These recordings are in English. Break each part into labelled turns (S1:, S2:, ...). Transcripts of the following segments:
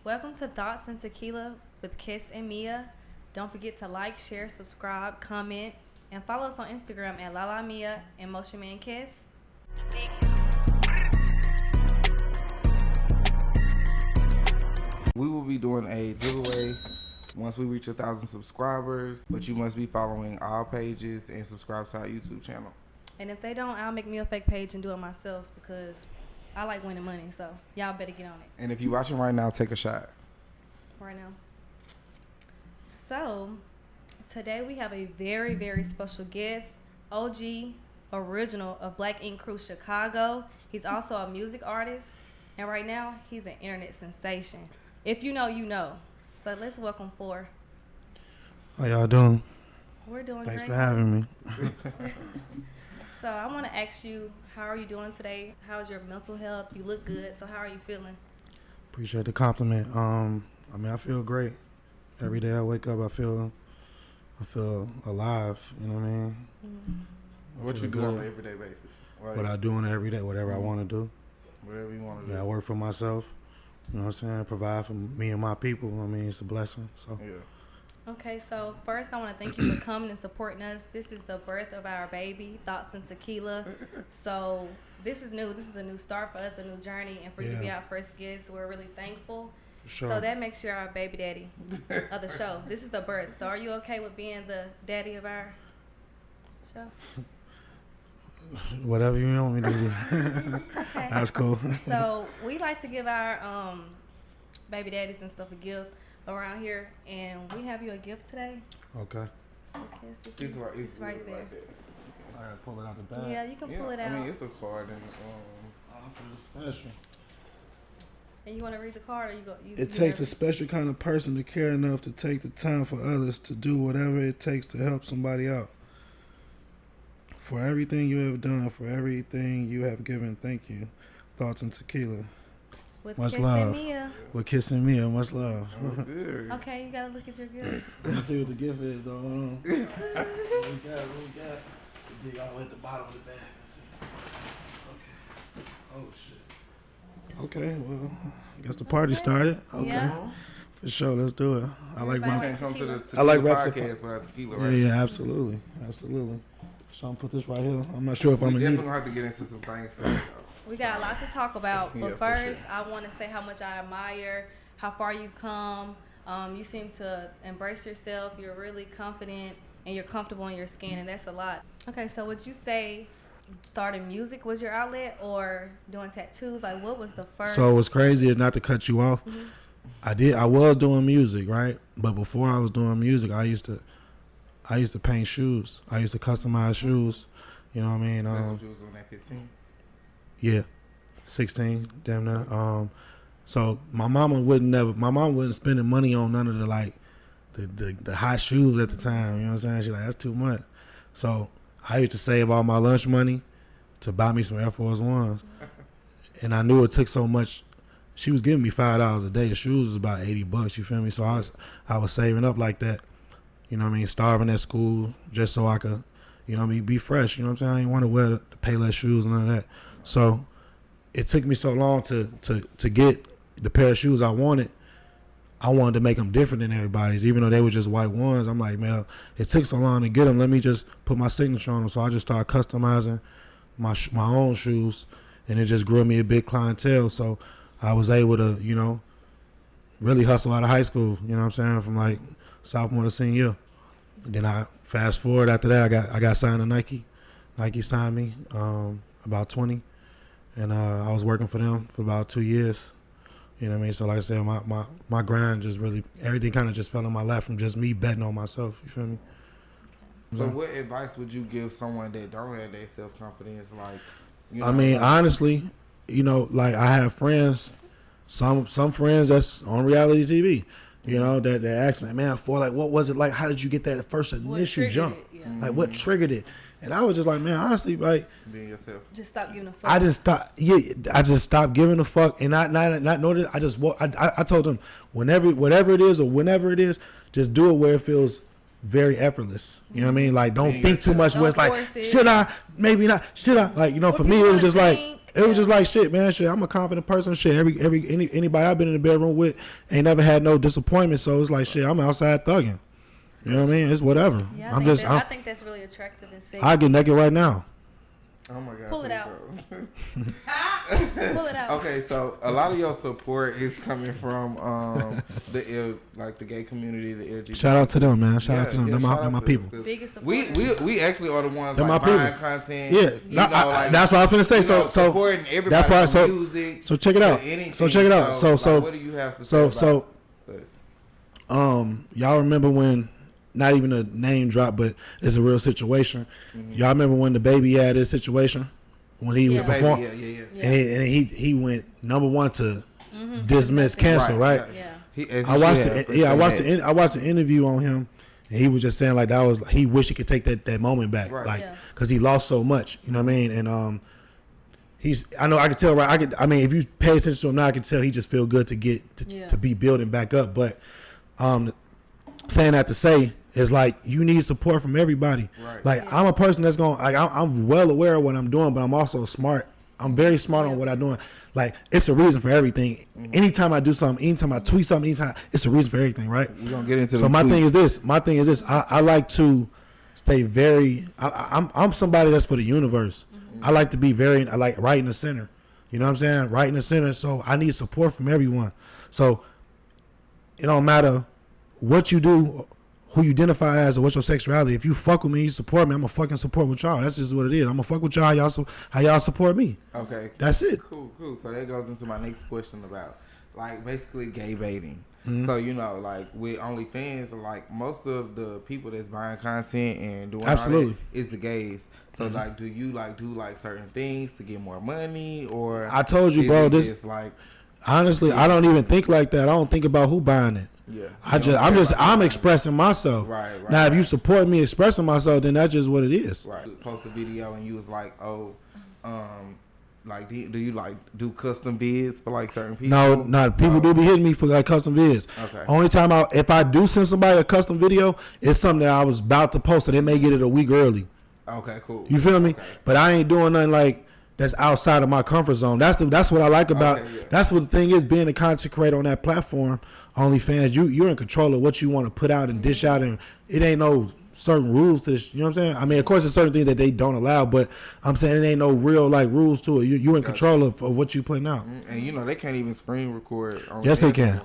S1: Welcome to Thoughts and Tequila with Kiss and Meya. Don't forget to like, share, subscribe, comment, and follow us on Instagram at Lala Meya and Motion Man Kiss.
S2: We will be doing a giveaway once we reach 1,000 subscribers, but you must be following our pages and subscribe to our YouTube channel.
S1: And if they don't, I'll make me a fake page and do it myself because I like winning money, so y'all better get on it.
S2: And if you're watching right now, take a shot.
S1: Right now. So, today we have a very, very special guest, OG original of Black Ink Crew Chicago. He's also a music artist, and right now he's an internet sensation. If you know, you know. So let's welcome Phor.
S3: How y'all doing?
S1: We're doing
S3: Thanks
S1: great.
S3: for having me.
S1: So I want to ask you, how are you doing today? How's your mental health? You look good. So how are you feeling?
S3: Appreciate the compliment. I feel great. Every day I wake up, I feel alive. You know what I mean?
S1: Mm-hmm.
S2: What you do on an everyday basis? Like,
S3: what I do on every day, whatever I want to do.
S2: Whatever you want to do.
S3: Yeah, I work for myself. You know what I'm saying? Provide for me and my people. I mean, it's a blessing. So.
S2: Yeah.
S1: Okay, so first I want to thank you for coming and supporting us. This is the birth of our baby, Thoughts and Tequila. So this is new. This is a new start for us, a new journey, and for you to be our first guest, we're really thankful.
S3: Sure.
S1: So that makes you our baby daddy of the show. This is the birth. So are you okay with being the daddy of our show?
S3: Whatever you want me to do.
S1: Okay.
S3: That's cool.
S1: So we like to give our baby daddies and stuff a gift around here, and we have you a gift today.
S3: Okay.
S1: So
S2: It's
S1: right there.
S3: I gotta pull it out the bag.
S1: Yeah, you can pull it out.
S2: I mean, it's a card and
S3: I feel special.
S1: And you want to read the card, or you go?
S3: It takes a special kind of person to care enough to take the time for others to do whatever it takes to help somebody out. For everything you have done, for everything you have given, thank you. Thoughts and Tequila.
S1: With
S3: Much
S1: Kiss
S3: love.
S1: and Meya.
S3: With Kiss and Meya, much love.
S2: That's good.
S1: Okay, you gotta look at your gift.
S3: Let's see what the gift is, though. Hold on. What we got? Dig all the way at the bottom of the bag. Okay. Oh, shit. Okay, well, I guess the party started. Okay.
S1: Yeah.
S3: For sure, let's do it. I like
S2: You
S3: my.
S2: can't come to the
S3: I like
S2: tequila
S3: reps.
S2: podcast without tequila,
S3: Yeah,
S2: right?
S3: yeah, absolutely, absolutely. So I'm put this right here. I'm not sure if I'm
S2: We
S3: gonna
S2: definitely
S3: need.
S2: gonna have to get into some things. Though.
S1: We got a lot to talk about,
S2: Yeah,
S1: but
S2: for
S1: first,
S2: sure.
S1: I want to say how much I admire how far you've come. You seem to embrace yourself. You're really confident, and you're comfortable in your skin, and that's a lot. Okay, so would you say starting music was your outlet, or doing tattoos? Like, what was the first?
S3: So what's crazy is, not to cut you off.
S1: Mm-hmm.
S3: I was doing music, right? But before I was doing music, I used to paint shoes. I used to customize shoes. You know what I mean?
S2: That's what you was doing at 15.
S3: Yeah, 16, damn near. So my mama wasn't spending money on none of the hot shoes at the time. You know what I'm saying? She's like, that's too much. So I used to save all my lunch money to buy me some Air Force Ones. And I knew it took so much. She was giving me $5 a day. The shoes was about $80, you feel me? So I was saving up like that. You know what I mean? Starving at school just so I could, you know what I mean, be fresh. You know what I'm saying? I didn't want to wear the Payless shoes and none of that. So it took me so long to get the pair of shoes I wanted. I wanted to make them different than everybody's, even though they were just white ones. I'm like, man, it took so long to get them. Let me just put my signature on them. So I just started customizing my own shoes, and it just grew me a big clientele. So I was able to, you know, really hustle out of high school. You know what I'm saying? From like sophomore to senior year. Then I fast forward after that, I got signed to Nike. Nike signed me about 20, and I was working for them for about 2 years. You know what I mean? So like I said, my grind just really, everything kind of just fell in my lap from just me betting on myself. You feel me?
S2: So what advice would you give someone that don't have that self-confidence? Like, you know,
S3: I mean, honestly, you know, like I have friends, some friends that's on reality TV, you know, that ask me, man, for like, what was it like? How did you get that first initial jump? Like, what triggered it? And I was just like, man, honestly, like,
S2: being yourself.
S1: Just stop giving a fuck.
S3: I just stopped giving a fuck, and not notice. I told them, whatever it is, just do it where it feels very effortless. You know what I mean? Like, don't think too much. Where it's like, should I? Maybe not. Should I? Like, you know, for me, it was just like, It was just like shit, man. Shit, I'm a confident person. Shit, anybody I've been in the bedroom with ain't never had no disappointment. So it's like shit. I'm outside thugging. You know what I mean? It's whatever.
S1: Yeah, I think that's really attractive and sexy.
S3: I get naked right now.
S2: Oh my God.
S1: Pull it out. Pull it out.
S2: Okay, so a lot of your support is coming from the gay community, the LGBT.
S3: Shout out to them, man. Shout out to them. They're my people.
S1: Biggest
S2: We actually are the ones
S3: they're
S2: like
S3: my
S2: buying
S3: people.
S2: content.
S3: Yeah,
S2: That's
S3: what I was finna say. So
S2: supporting everybody.
S3: That part. So
S2: music,
S3: so check it out. So check it out. So
S2: what do you have to say about this?
S3: Y'all remember when? Not even a name drop, but it's a real situation. Mm-hmm. Y'all remember when the baby had his situation when he was performing?
S2: Yeah.
S3: And he went number one to dismiss, cancel, right?
S1: Yeah.
S3: I watched an interview on him, and he was just saying like he wished he could take that moment back, right. Because he lost so much, you know what I mean? And I could tell, right? If you pay attention to him now, I can tell he just feel good to be building back up. But saying that to say. It's like you need support from everybody. Right. Like I'm a person that's going. Like I'm well aware of what I'm doing, but I'm also smart. I'm very smart on what I'm doing. Like it's a reason for everything. Mm-hmm. Anytime I do something, anytime I tweet something, it's a reason for everything, right?
S2: We're gonna get into.
S3: So my thing is this. I like to stay very. I'm somebody that's for the universe. Mm-hmm. I like to be I like right in the center. You know what I'm saying? Right in the center. So I need support from everyone. So it don't matter what you do. Who you identify as or what's your sexuality. If you fuck with me, you support me, I'm gonna fucking support with y'all. That's just what it is. I'm gonna fuck with y'all. How y'all support me.
S2: Okay.
S3: That's it.
S2: Cool. So that goes into my next question about like basically gay baiting.
S3: Mm-hmm.
S2: So like with OnlyFans, like most of the people that's buying content and doing
S3: absolutely
S2: all that is the gays. So like, do you like do like certain things to get more money or?
S3: I told you, bro. This
S2: like
S3: honestly, I don't even think like that. I don't think about who buying it.
S2: Yeah,
S3: I'm expressing myself.
S2: Right.
S3: Now, if you support me expressing myself, then that's just what it is.
S2: Right. Post a video and you was like, like do you like do custom vids for like certain people?
S3: No. People do be hitting me for like custom vids.
S2: Okay.
S3: Only time if I do send somebody a custom video, it's something that I was about to post, so they may get it a week early.
S2: Okay. Cool.
S3: You feel me?
S2: Okay.
S3: But I ain't doing nothing like. That's outside of my comfort zone. That's what I like about.
S2: Okay, yeah.
S3: That's what the thing is, being a content creator on that platform, OnlyFans. You're in control of what you want to put out and dish out, and it ain't no certain rules to this. You know what I'm saying? I mean, of course, there's certain things that they don't allow, but I'm saying it ain't no real like rules to it. You're in control of what you putting out.
S2: And they can't even screen record.
S3: Yes, they can.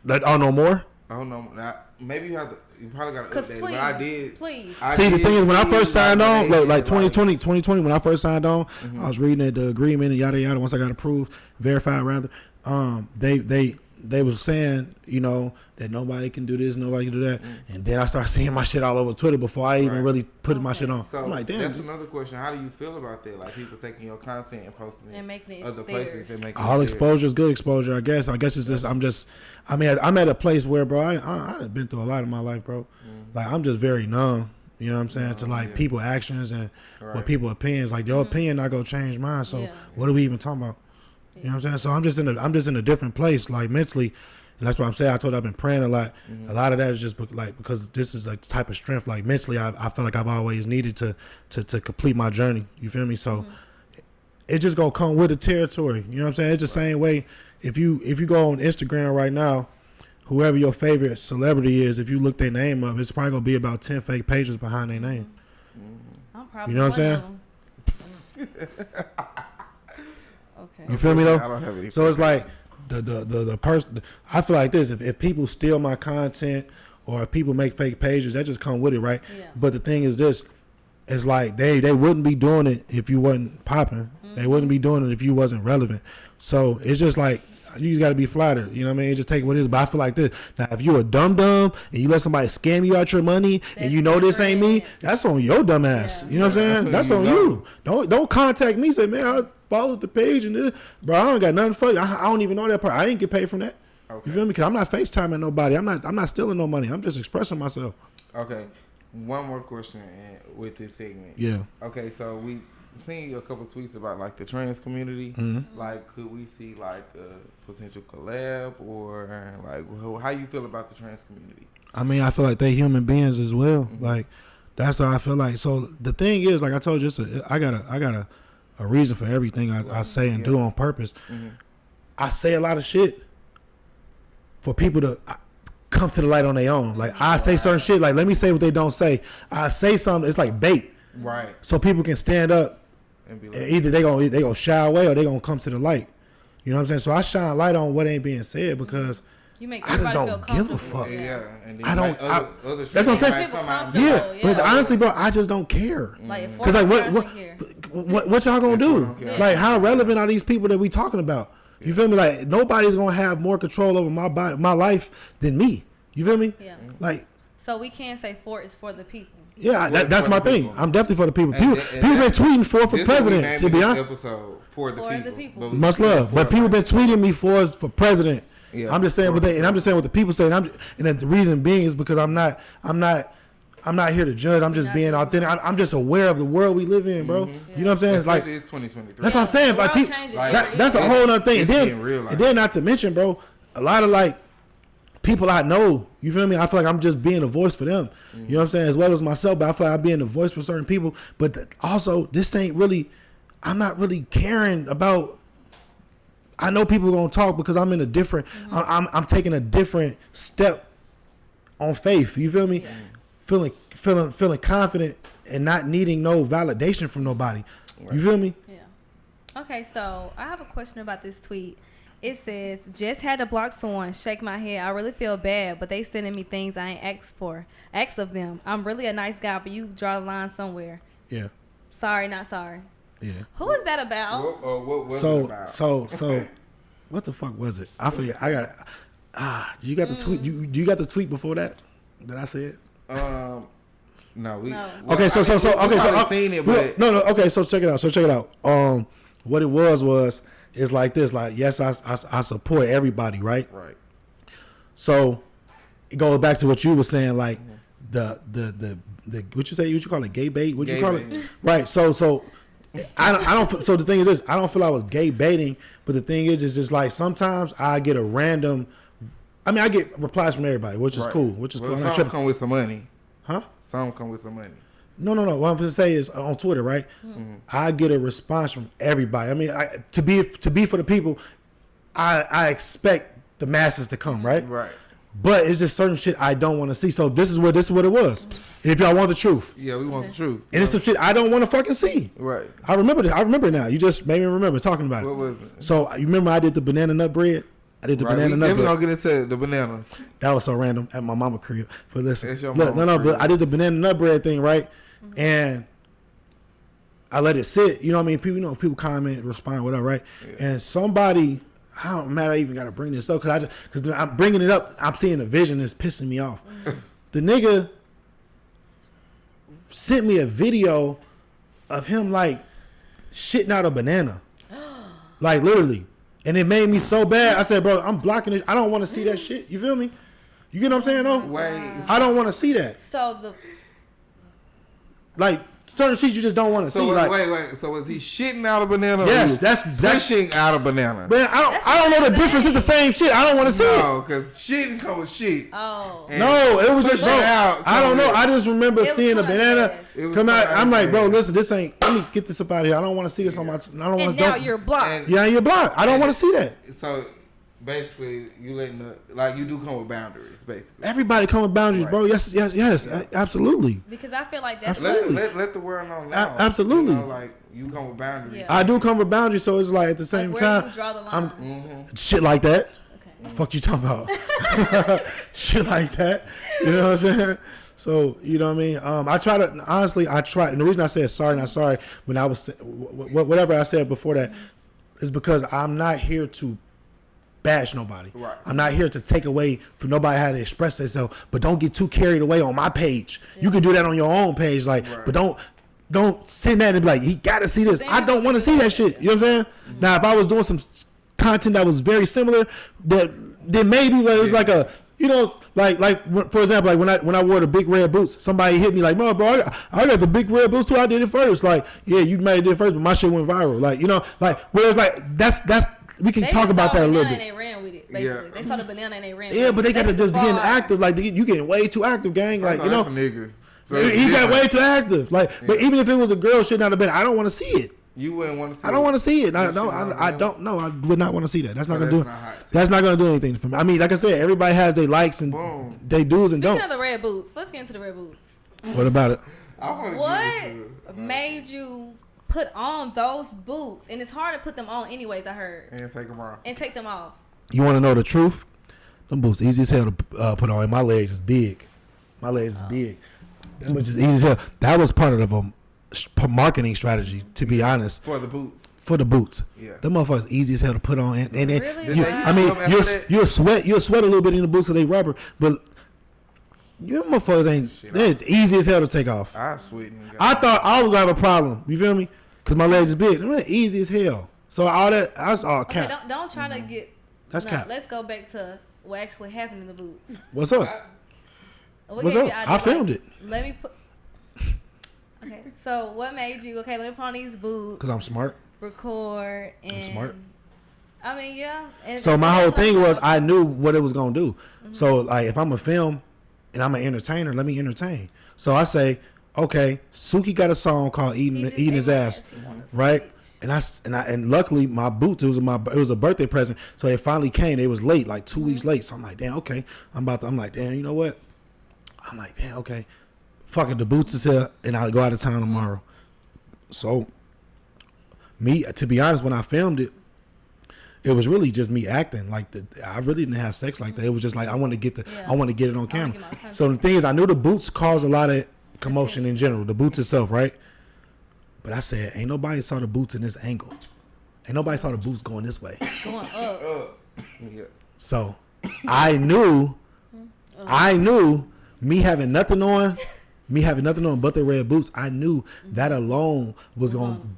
S3: No more.
S2: Oh no, maybe you have to. You probably got to update. But I did.
S1: Please.
S3: See, the thing is, when I first signed on, like 2020, when I first signed on, I was reading the agreement and yada yada. Once I got approved, verified rather, they was saying, that nobody can do this, nobody can do that, and then I started seeing my shit all over Twitter before I even really put my shit on.
S2: So
S3: I'm like, damn.
S2: That's another question. How do you feel about that? Like people taking your content and posting it
S1: and making it
S2: other
S1: theirs.
S2: places and making
S3: all
S2: it
S3: exposure is good exposure, I guess. It's just I'm at a place where, bro, I've been through a lot in my life, bro. Like I'm just very numb. You know what I'm saying? To like people actions and what people opinions. Like your opinion not gonna change mine. So what are we even talking about? You know what I'm saying? So I'm just in a different place, like mentally. And that's what I'm saying. I told you I've been praying a lot. A lot of that is just because this is like the type of strength. Like mentally, I feel like I've always needed to complete my journey. You feel me? So it just gonna come with the territory. You know what I'm saying? It's the same way. If you go on Instagram right now, whoever your favorite celebrity is, if you look their name up, it's probably gonna be about 10 fake pages behind their name.
S1: I'm probably
S3: you know what I'm saying?
S1: Okay.
S3: You feel me though?
S2: I don't have any.
S3: So it's like the person. I feel like this: if people steal my content or if people make fake pages, that just come with it, right?
S1: Yeah.
S3: But the thing is this: it's like they wouldn't be doing it if you wasn't popping. They wouldn't be doing it if you wasn't relevant. So it's just like. You just got to be flattered, you know what I mean? Just take what it is. But I feel like this. Now, if you a dumb and you let somebody scam you out your money and you know this ain't me, that's on your dumb ass. You know what I'm saying? That's on you. Don't contact me. Say, man, I followed the page and this. Bro, I don't got nothing for you. I don't even know that part. I ain't get paid from that. Okay. You feel me? Because I'm not FaceTiming nobody. I'm not stealing no money. I'm just expressing myself.
S2: Okay. One more question with this segment.
S3: Yeah.
S2: Okay, so we seen a couple tweets about like the trans community. Like, could we see like a potential collab or like how you feel about the trans community?
S3: I mean, I feel like they human beings as well. Like that's how I feel like. So the thing is, like I told you, I got a reason for everything I say and do on purpose. I say a lot of shit for people to come to the light on their own. Like I say certain shit. Like let me say what they don't say. I say something. It's like bait.
S2: Right.
S3: So people can stand up. And be like, either they gonna shy away or they gonna come to the light. You know what I'm saying? So I shine light on what ain't being said because I just don't give a fuck.
S2: Yeah. And then
S3: I don't.
S2: Other
S3: that's what I'm saying. Yeah, but honestly, bro, I just don't care. Because what y'all gonna do? Like, how relevant are these people that we talking about? You feel me? Like nobody's gonna have more control over my body, my life than me. You feel me?
S1: Yeah.
S3: Like.
S1: So we can say Phor is for the people.
S3: Yeah, that's my thing. I'm definitely for the people. People been tweeting for president. To be honest,
S2: episode for the people.
S3: Much love, but people been tweeting me for president.
S2: Yeah,
S3: I'm just saying what I'm just saying what the people say, and the reason being is because I'm not here to judge. I'm just being authentic. I'm just aware of the world we live in, bro. You know what I'm saying? It's like
S2: it's 2023.
S3: That's what I'm saying. Like that's a whole other thing. And then not to mention, bro, a lot of like people I know, you feel me? I feel like I'm just being a voice for them. You know what I'm saying? As well as myself, but I feel like I'm being a voice for certain people. But also, this ain't really, I'm not really caring about, I know people are going to talk because I'm in a different, I'm taking a different step on faith. You feel me? Feeling confident and not needing no validation from nobody. You feel me?
S1: Yeah. Okay, so I have a question about this tweet. It says, just had to block someone, shake my head. I really feel bad, but they sending me things I ain't asked of them. I'm really a nice guy, but you draw the line somewhere.
S3: Yeah.
S1: Sorry, not sorry.
S3: Yeah.
S1: Who is that about?
S2: What was it about?
S3: So, what the fuck was it? I forget. I got. You got the tweet. You got the tweet before that I said.
S2: No.
S3: Okay, so
S2: I've seen it, but
S3: no. Okay, so check it out. What it was. It's like this, like, yes, I support everybody, right?
S2: Right. So
S3: it goes back to what you were saying, like the what you call it, gay bait? What you call it? Right. So I don't. So the thing is this, I don't feel I was gay baiting, but the thing is just like sometimes I get a random. I mean, I get replies from everybody, which is cool. Which is cool.
S2: Some come with some money,
S3: huh?
S2: Some come with some money.
S3: No. What I'm going to say is on Twitter, right? I get a response from everybody. I mean, to be for the people, I expect the masses to come, right?
S2: Right.
S3: But it's just certain shit I don't want to see. So this is what it was. And if y'all want the truth,
S2: yeah, we want the truth.
S3: And it's some shit I don't want to fucking see.
S2: Right.
S3: I remember this. I remember now. You just made me remember talking about it.
S2: What was it?
S3: So you remember I did the banana nut bread. I did the banana nut bread.
S2: We're gonna get into the bananas.
S3: That was so random at my mama crib. But listen,
S2: look,
S3: but I did the banana nut bread thing, right? And I let it sit. You know what I mean? People comment, respond, whatever, right? Yeah. And somebody, I don't matter. I even got to bring this up because I'm bringing it up. I'm seeing the vision that's pissing me off. The nigga sent me a video of him like shitting out a banana, like literally, and it made me so bad. I said, bro, I'm blocking it. I don't want to see that shit. You feel me? You get what I'm saying? Though, I don't want to see that.
S1: So
S3: like certain shit you just don't want to see.
S2: Wait. So was he shitting out a banana?
S3: Yes, that's
S2: fishing out a banana.
S3: Man, I don't know the difference. It's the same shit. I don't want to see it.
S2: No, because shitting come with shit.
S1: Oh.
S3: No, it was just I don't know. I just remember seeing a banana come out. I'm like, bro, listen, this ain't. Let me get this up out of here. I don't want to see this on my. I don't want to.
S1: Now you're blocked.
S3: Yeah, you're blocked. I don't want to see that.
S2: So basically, you letting you do come with boundaries, basically.
S3: Everybody come with boundaries, bro. Yes, absolutely.
S1: Because I feel like that's
S2: let the world know now.
S3: Absolutely.
S2: You come with boundaries. Yeah.
S3: I do come with boundaries, so it's like at the same time,
S1: you draw the line?
S3: Shit like that.
S1: Okay.
S3: The fuck you talking about? Shit like that. You know what I'm saying? So you know what I mean. I try, and the reason I said sorry, not sorry, when I was whatever I said before that, is because I'm not here to bash nobody.
S2: Right.
S3: I'm not here to take away from nobody how to express themselves, but don't get too carried away on my page. Yeah. You can do that on your own page, but don't send that and be like, he gotta see this. I don't want to see that shit. You know what I'm saying? Mm-hmm. Now, if I was doing some content that was very similar, then maybe it was like a, like for example, like when I wore the big red boots, somebody hit me like, "No, bro, I got the big red boots too. I did it first." Like, yeah, you might have did it first, but my shit went viral. Like, whereas like that's. We can talk about that a little bit.
S1: They ran with it, basically. Yeah. They saw the banana and they ran.
S3: Yeah, but they got to just getting active. Like you getting way too active, gang. Like
S2: that's a nigga.
S3: So he got way too active. Like, but even if it was a girl shitting out of bed, I don't want to see it.
S2: You wouldn't want to see
S3: I don't want to see it. I
S2: You
S3: don't.
S2: shit
S3: I
S2: on
S3: don't. No, I would not want to see that. That's
S2: So
S3: not gonna do.
S2: not hot take.
S3: That's not gonna do anything for me. I mean, like I said, everybody has their likes and
S2: Boom.
S3: they do's and
S1: Speaking
S3: don'ts.
S1: of the red boots, let's get into the red boots.
S3: What about it?
S2: I want to
S1: What made you put on those boots? And it's hard to put them on anyways, I heard.
S2: and take them off.
S1: And take them off.
S3: You want to know the truth? Them boots easy as hell to put on. And my legs is big. My legs is big. Them bitches easy as hell. That was part of a marketing strategy, to be honest.
S2: For the boots.
S3: For the boots,
S2: Yeah.
S3: them motherfuckers easy as hell to put on, and then
S1: Really?
S3: you,
S1: Wow.
S3: I mean,
S2: After that?
S3: you'll sweat a little bit in the boots so they rubber, but you motherfuckers ain't
S2: Shit,
S3: they're easy as hell to take off.
S2: I sweat.
S3: I thought I was gonna have a problem. You feel me? Because my legs is big. Them ain't easy as hell. So all that's all
S1: Okay,
S3: cap.
S1: don't try to get.
S3: That's cap.
S1: Let's go back to what actually happened in the boots.
S3: What's up?
S1: What
S3: What's
S1: gave
S3: up?
S1: you the idea?
S3: I filmed it
S1: Let me put. Okay, so what made you? Okay, let me put on these boots.
S3: because I'm smart.
S1: Record and.
S3: I'm smart.
S1: I mean, yeah. And
S3: So my whole thing was I knew what it was gonna do. So like if I'm a film and I'm an entertainer, let me entertain. So I say, okay, Suki got a song called "Eating His Ass," right? And luckily my boots, it was a birthday present, so it finally came. It was late, like 2 weeks late. So I'm like, damn, okay. I'm like, damn, you know what? I'm like, damn, okay. Fuck it, the boots is here, and I'll go out of town tomorrow. So me, to be honest, when I filmed it, it was really just me acting. Like I really didn't have sex like that. It was just like I want to get it on camera. So the thing is, I knew the boots caused a lot of commotion in general. The boots itself, right? But I said, ain't nobody saw the boots in this angle. Ain't nobody saw the boots going this way.
S1: Going up.
S2: Yeah.
S3: So I knew me having nothing on but the red boots. I knew that alone was going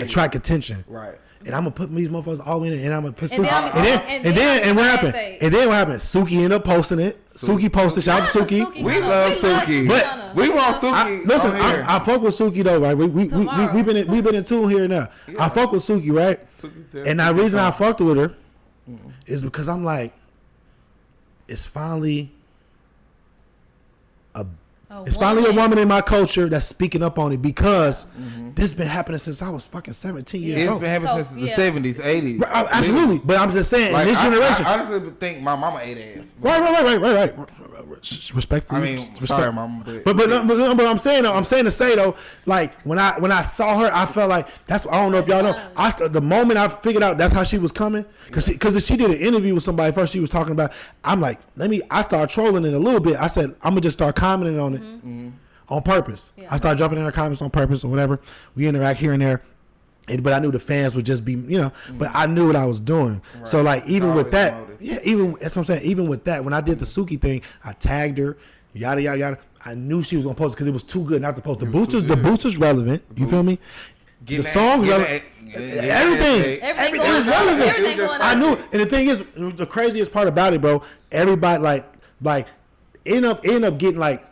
S3: attract attention.
S2: Right.
S3: And I'm gonna put these motherfuckers all in it, and I'm gonna put
S1: And
S3: Suki.
S1: then-
S3: And what happened?
S1: say-
S3: And then what happened? Suki ended up posting it. Suki posted. Shout out to Suki.
S2: We love Suki.
S3: But
S2: We want Suki.
S3: Listen,
S2: on here.
S3: I fuck with Suki though, right? We've been in tune here now.
S2: Yeah.
S3: I fuck with Suki, right?
S2: Suki
S3: And the reason I fucked with her is because I'm like, it's finally a woman in my culture that's speaking up on it, because this been happening since I was fucking 17 years
S2: It's
S3: old.
S2: been happening since the 70s, 80s.
S3: Right, absolutely, but I'm just saying,
S2: Like,
S3: in this generation.
S2: I honestly think my mama ate ass.
S3: Right. Respectfully.
S2: I mean, sorry, mama,
S3: but I'm saying to say though, like when I saw her, I felt like I don't know if y'all know. The moment I figured out that's how she was coming, because she did an interview with somebody first. She was talking about. I'm like, I started trolling it a little bit. I said I'm gonna just start commenting on it on purpose. Yeah. I started jumping in her comments on purpose or whatever. We interact here and there. But I knew the fans would just be, but I knew what I was doing. Right. So like, even with that, that's what I'm saying. Even with that, when I did the Suki thing, I tagged her, yada, yada, yada. I knew she was going to post because it was too good not to post. The boots is relevant. You feel me? The song is relevant. Everything was relevant. I knew. And the thing is, the craziest part about it, bro, everybody like end up getting like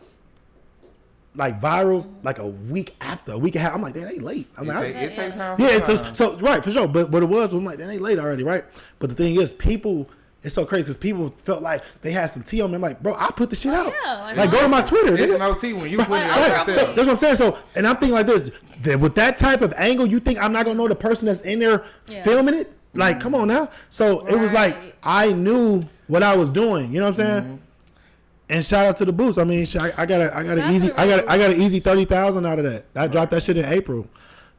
S3: viral like a week and a half. I'm like, damn, they late. I'm like,
S2: it takes time.
S3: Yeah, so right, for sure. But it was, I'm like, damn, they late already, right? But the thing is, people, it's so crazy because people felt like they had some tea on me. I'm like, bro, I put the shit out.
S1: Yeah,
S3: like, go to my Twitter.
S2: There's no tea when you put it out.
S3: So that's what I'm saying. So, and I'm thinking like this, that with that type of angle, you think I'm not gonna know the person that's in there filming it? Like, come on now. So it was like I knew what I was doing. You know what I'm saying? And shout out to the boots. I mean, I got an easy 30,000 out of that. I dropped that shit in April.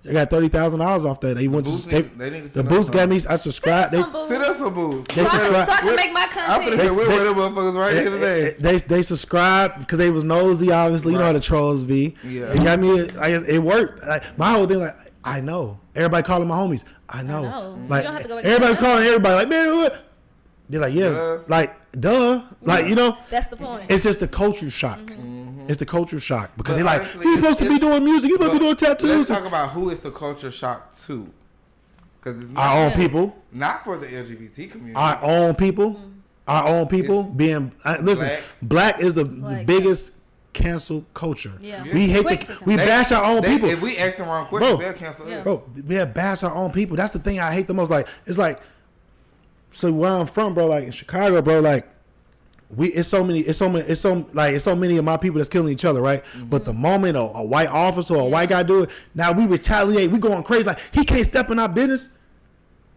S3: I got $30,000 off that. The boots got me. I subscribed.
S2: Send us some boots.
S3: They subscribed.
S1: So I can make my content.
S2: I'm gonna say we're with them motherfuckers right here today.
S3: They subscribed because they was nosy. Obviously, you know how the trolls be.
S2: Yeah.
S3: It got me. It worked. My whole thing, like, I know. Everybody calling my homies. I know. Like,
S1: you don't have to go back
S3: everybody's calling everybody. Like, man, what? They're like, yeah, like, duh. Like,
S1: That's the point.
S3: It's just the culture shock. It's the culture shock because they're like, he's supposed to be doing music. He's supposed to be doing tattoos.
S2: Let's talk about who is the culture shock to. Because it's not
S3: our own people.
S2: Not for the LGBT community.
S3: Our own people. Our own people being listen. Black is the biggest cancel culture. Yeah. We hate we bash our own people.
S2: If we ask the wrong question, they'll cancel us.
S3: Bro, we bash our own people. That's the thing I hate the most. Like, it's like, so where I'm from, bro, like in Chicago, bro, like it's so many of my people that's killing each other, right? But the moment a white officer or a white guy do it, now we retaliate, we going crazy, like he can't step in our business.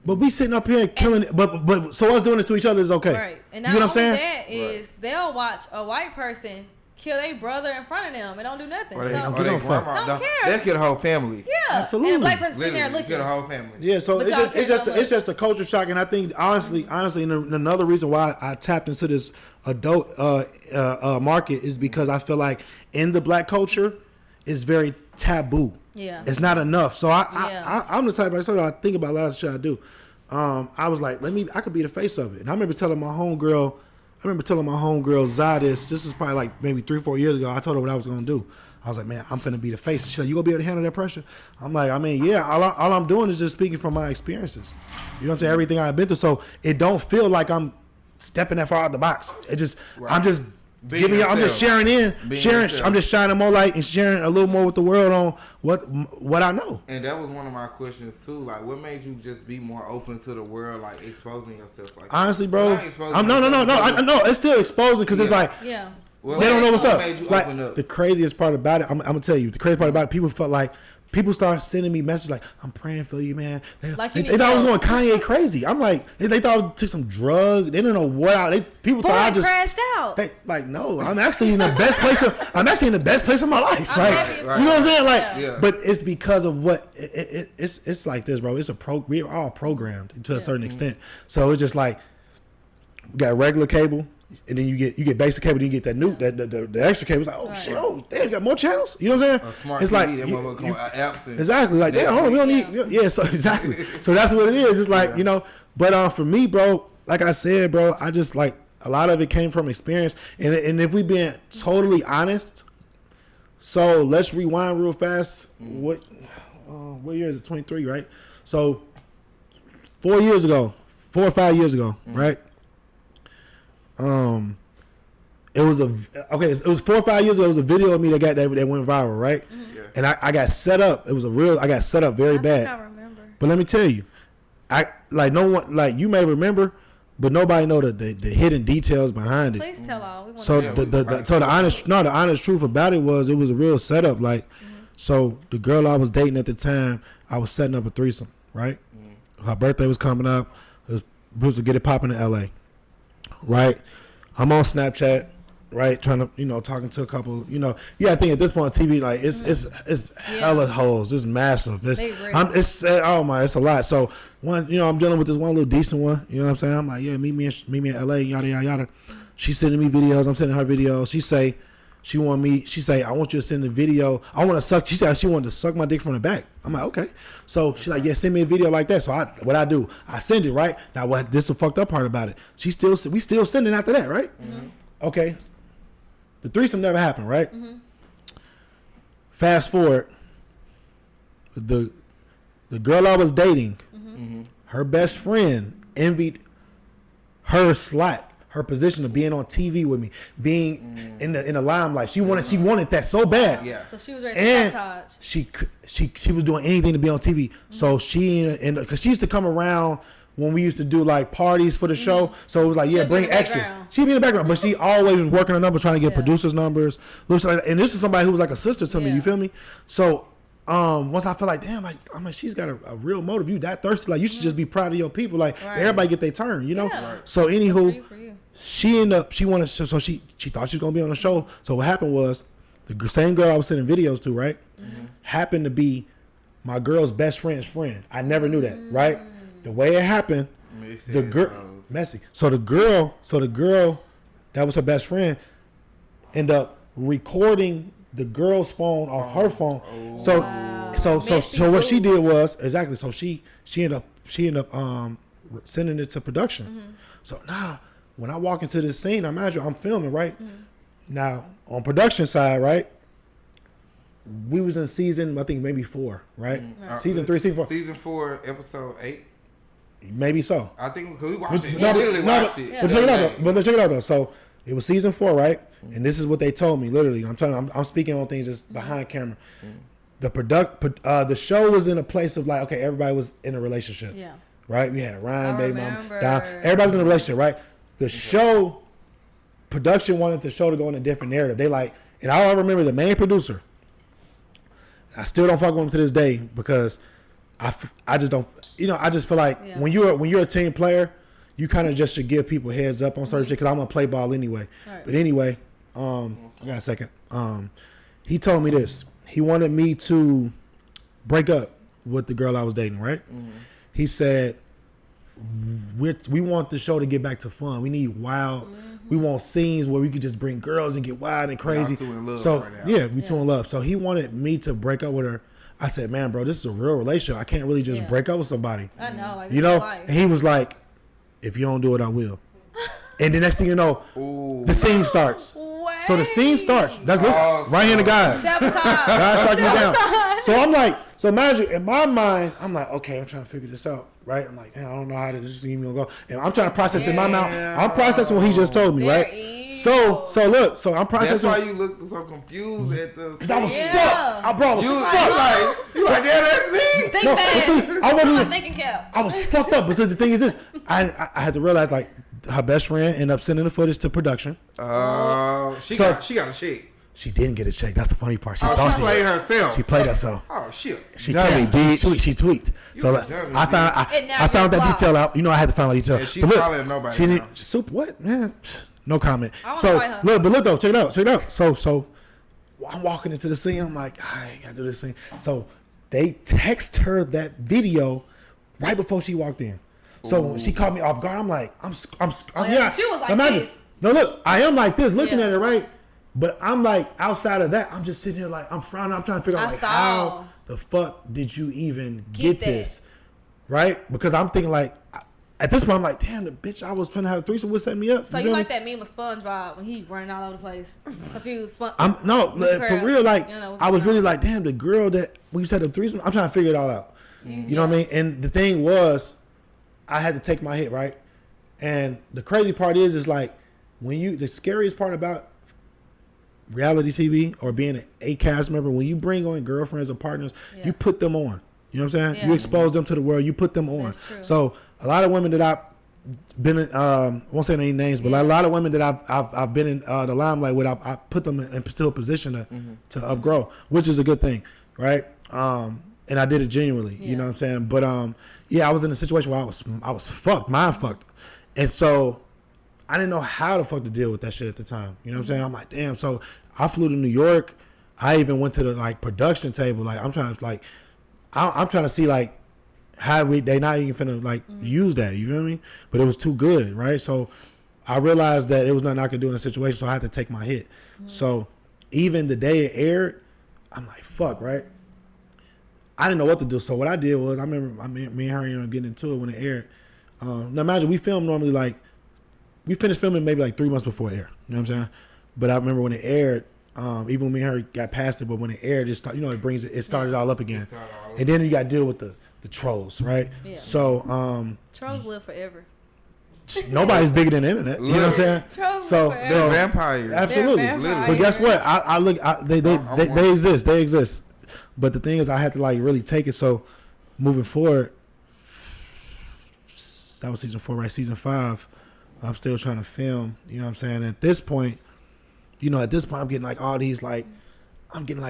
S3: But we sitting up here killing it. But so us doing this to each other is okay.
S1: Right. And
S3: you know what I'm saying?
S1: That is they'll watch a white person kill their brother in front of them and don't do nothing.
S2: Or they,
S1: so,
S2: or they grandma.
S1: don't care.
S2: They'll kill the whole family.
S1: Yeah.
S3: Absolutely.
S1: And a black person sitting there looking.
S2: Kill the whole family.
S3: Yeah, so it's just a culture shock, and I think honestly, another reason why I tapped into this adult market is because I feel like in the black culture, it's very taboo.
S1: Yeah.
S3: It's not enough. So I'm the type of person I think about a lot of shit I do. I was like, I could be the face of it. And I remember telling my homegirl Zai this is probably like maybe 3-4 years ago. I told her what I was gonna do. I was like, man, I'm finna be the face. She's like, you gonna be able to handle that pressure? I'm like, I mean, yeah, all I'm doing is just speaking from my experiences. You know what I'm saying? Everything I've been through. So it don't feel like I'm stepping that far out the box. It just, right. I'm just I'm just sharing I'm just shining more light and sharing a little more with the world on what I know.
S2: And that was one of my questions too. Like, what made you just be more open to the world, like exposing yourself? Like,
S3: honestly, bro, no, it's still exposing because it's like, well, they don't know what's up. Like, the craziest part about it, I'm gonna tell you, the craziest part about it, people felt like. People start sending me messages like, I'm praying for you, man. They thought I was going Kanye crazy. I'm like, they thought I took some drug. They didn't know what people thought I just
S1: crashed out.
S3: No, I'm actually in the best place. I'm actually in the best place of my life. Right? You know what I'm saying? Like, but it's because of what it's like this, bro. We're all programmed to a certain extent. So it's just like, we got regular cable. And then you get basic cable, then you get that new the extra cable. It's like, oh shit, they got more channels. You know what I'm saying?
S2: Smart
S3: it's
S2: TV,
S3: like
S2: apps
S3: exactly like damn, hold on, we don't need so exactly. So that's what it is. It's like you know, but for me, bro, like I said, bro, I just like a lot of it came from experience, and if we being totally honest, so let's rewind real fast. What year is it? 23, right? So 4 or 5 years ago, right? It was 4 or 5 years ago. It was a video of me that went viral, right? Yeah. And I got set up. I got set up very bad. I remember. But let me tell you, no one you may remember, but nobody know the hidden details behind it.
S1: Please tell all.
S3: The honest truth about it was a real setup. So the girl I was dating at the time, I was setting up a threesome, right? Her birthday was coming up. We was to get it popping in L.A. Right, I'm on Snapchat, right, trying to, talking to a couple, I think at this point on TV, like it's hella hoes, it's massive, it's a lot. So one, I'm dealing with this one little decent one, you know what I'm saying? I'm like, yeah, meet me in LA, yada yada yada. She's sending me videos, I'm sending her videos. She say, I want you to send the video. I want to suck. She said she wanted to suck my dick from the back. I'm like, okay. So she's like, yeah, send me a video like that. So what I do, I send it, right? Now this is the fucked up part about it. We still sending after that, right? Mm-hmm. Okay. The threesome never happened, right? Mm-hmm. Fast forward, the girl I was dating, her best friend envied her slot. Her position of being on TV with me, being in the limelight. She wanted that so bad.
S1: Yeah. So she was ready to sabotage.
S3: She was doing anything to be on TV. So because she used to come around when we used to do like parties for the show. So it was like, bring extras. She'd be in the background, but she always was working a number, trying to get producers' numbers. And this is somebody who was like a sister to me. You feel me? So. Once I feel like, damn, I'm like, she's got a real motive. You that thirsty, like you should just be proud of your people. Like everybody get their turn, you know. Yeah. Right. So anywho, she thought she was gonna be on the show. So what happened was the same girl I was sending videos to, right, happened to be my girl's best friend's friend. I never knew that, right? The way it happened, the girl messy. So the girl that was her best friend ended up recording the girl's phone off her phone. So what she did was exactly. So she ended up sending it to production. So when I walk into this scene, I imagine I'm filming, right? Now on production side, right? We was in season, I think maybe 4, right? Season 3, season 4.
S2: Season 4, episode 8.
S3: Maybe so.
S2: I think because we watched it. We literally watched it.
S3: But check it out though. So it was season 4, right? And this is what they told me. Literally, I'm speaking on things just behind camera. The show was in a place of like, okay, everybody was in a relationship. Yeah. Right. We had Ryan, baby mom, Don. Everybody was in a relationship, right? The show production wanted the show to go in a different narrative. They like, and I remember the main producer. I still don't fuck with him to this day because I just don't, I just feel like when you're a team player, you kind of just should give people heads up on certain shit because I'm gonna play ball anyway. Right. But anyway, I got a second. He told me this. He wanted me to break up with the girl I was dating, right? Mm-hmm. He said, we want the show to get back to fun. We need wild. Mm-hmm. We want scenes where we could just bring girls and get wild and crazy. Too in love so right now. Yeah, we too in love. So he wanted me to break up with her. I said, man, bro, this is a real relationship. I can't really just break up with somebody.
S1: I know. Like,
S3: And he was like, if you don't do it, I will. And the next thing you know, the scene starts. So the scene starts. That's right here in the guy. God striking me down. So I'm like, so imagine in my mind, I'm like, okay, I'm trying to figure this out, right? I'm like, damn, I don't know how this scene gonna go, and I'm trying to process in my mouth. I'm processing what he just told me, right? So look, so I'm processing.
S2: That's why you looked so confused at the.
S3: Because I was fucked. I brought was fucked.
S2: You like, damn, that's me.
S1: Think bad.
S3: I wasn't even
S1: thinking.
S3: I was fucked up. But the thing is this, I had to realize like her best friend ended up sending the footage to production.
S2: She got a check.
S3: She didn't get a check. That's the funny part.
S2: She played herself.
S3: She played herself.
S2: Oh shit!
S3: She tweaked. So I found that detail out. I had to find that detail.
S2: Yeah, she's probably nobody.
S3: Super what man? No comment. So look though, check it out. So I'm walking into the scene. I'm like, I gotta do this scene. So they text her that video right before she walked in. So when she caught me off guard, I'm like, I'm
S1: she was like
S3: imagine.
S1: This.
S3: No, look, I am like this, looking at it, right? But I'm like, outside of that, I'm just sitting here like, I'm frowning. I'm trying to figure out like, how the fuck did you even get this, right? Because I'm thinking like, at this point, I'm like, damn, the bitch I was finna have a threesome would set me up.
S1: So you like that meme of SpongeBob when he running all over the place, confused. For
S3: real, like, I was really like, damn, the girl that we said the threesome, I'm trying to figure it all out. You know what I mean? And the thing was, I had to take my hit, right? And the crazy part is like, the scariest part about reality TV or being a cast member, when you bring on girlfriends or partners, you put them on. You know what I'm saying? Yeah. You expose them to the world. You put them on. So a lot of women that I've been in, I won't say any names, but a lot of women that I've been in the limelight with, I put them into a position to upgrow, which is a good thing, right? And I did it genuinely. You know what I'm saying? But I was in a situation where I was fucked, mind fucked, and so I didn't know how the fuck to deal with that shit at the time. You know what I'm saying? I'm like, damn. So I flew to New York. I even went to the like production table. Like I'm trying to see like how they not even finna like use that. You feel me? But it was too good, right? So I realized that it was nothing I could do in a situation. So I had to take my hit. So even the day it aired, I'm like, fuck, right? I didn't know what to do. So what I did was, I remember me and her getting into it when it aired. Now imagine we film normally like. We finished filming maybe like 3 months before it aired. You know what I'm saying? But I remember when it aired, even when me and her got past it, but when it aired, it started all up again. And then you got to deal with the trolls, right? Yeah. So
S1: trolls live forever.
S3: Nobody's bigger than the internet. You know what I'm saying?
S1: Trolls
S3: live
S1: forever.
S2: They're vampires.
S3: Absolutely.
S1: They're vampires.
S3: But guess what? They exist. They exist. But the thing is, I had to like really take it. So moving forward, that was season 4, right? Season 5. I'm still trying to film, you know what I'm saying? At this point, I'm getting like all these like, I'm getting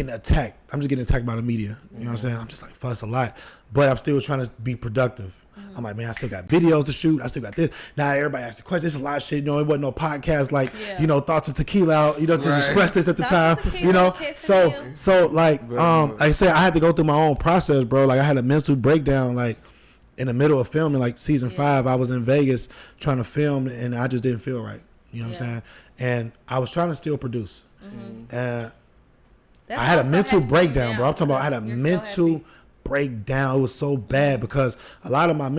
S3: attacked. I'm just getting attacked by the media. You know what I'm saying? I'm just like fuss a lot, but I'm still trying to be productive. I'm like, man, I still got videos to shoot. I still got this. Now everybody asks the question. It's a lot of shit. It wasn't no podcast like, ThoughtsN'Tequila out, to express this at the time, So like I said, I had to go through my own process, bro. Like I had a mental breakdown, like, in the middle of filming, like season 5, I was in Vegas trying to film and I just didn't feel right. You know what I'm saying? And I was trying to still produce. And I had a mental breakdown, bro. I'm talking about I had a mental breakdown. It was so bad because a lot of my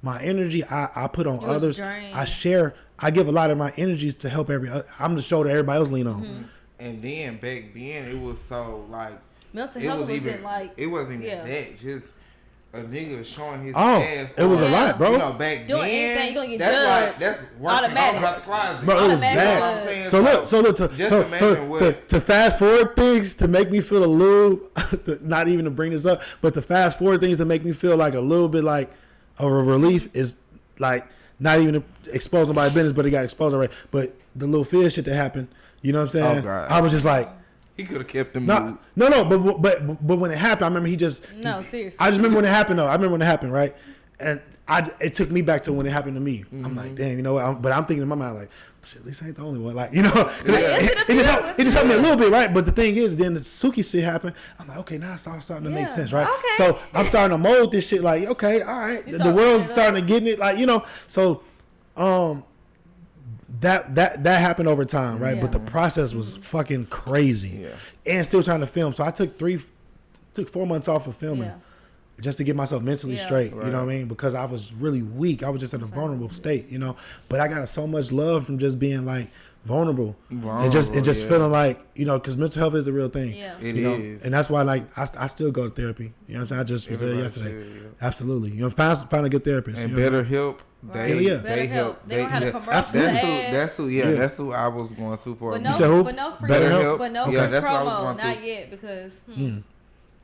S3: my energy I put on others.
S1: Drained.
S3: I give a lot of my energies to help I'm the shoulder everybody else lean on.
S2: And then back then it was so like
S1: mental health wasn't like
S2: it wasn't even that, just a nigga showing his ass.
S3: It was a lot, bro.
S2: Back
S1: doing
S2: then,
S1: anything, you're gonna get judged.
S2: That's worse than talking about the closet.
S3: Bro, it was bad. To fast forward things to make me feel a little, not even to bring this up, but to fast forward things to make me feel like a little bit like of a relief is like not even expose nobody's business, but it got exposed already. But the little fear shit that happened, you know what I'm saying?
S2: Oh, God.
S3: I was just like,
S2: he could have kept them.
S3: no, but when it happened, I remember
S1: seriously.
S3: I just remember when it happened though. I remember when it happened, right? And it took me back to when it happened to me. I'm like, damn, you know what? But I'm thinking in my mind like, shit, this ain't the only one. Like, you know, it just helped me a little bit, right? But the thing is, then the Suki shit happened. I'm like, okay, now it's starting to make sense, right?
S1: Okay.
S3: So I'm starting to mold this shit like, okay, all right, the world's starting to get it, like, you know. So, that happened over time, right? But the process was fucking crazy, and still trying to film. So I took 4 months off of filming. Just to get myself mentally straight, you know what I mean? Because I was really weak. I was just in a vulnerable state, you know. But I got so much love from just being like vulnerable and just feeling like, you know, because mental health is a real thing.
S1: Yeah.
S2: It
S3: you
S2: is.
S3: know? And that's why, like, I still go to therapy. You know what I'm saying? I just was there yesterday. Absolutely. You know, find a good therapist.
S2: And
S3: you know?
S2: BetterHelp. They help.
S1: They don't have a commercial.
S2: That's who I was going to for.
S1: But
S3: You said who?
S1: But no free.
S2: BetterHelp.
S1: But no
S2: Yeah,
S1: free
S2: that's what I was
S1: promo.
S2: going
S1: Not
S2: through.
S1: yet because.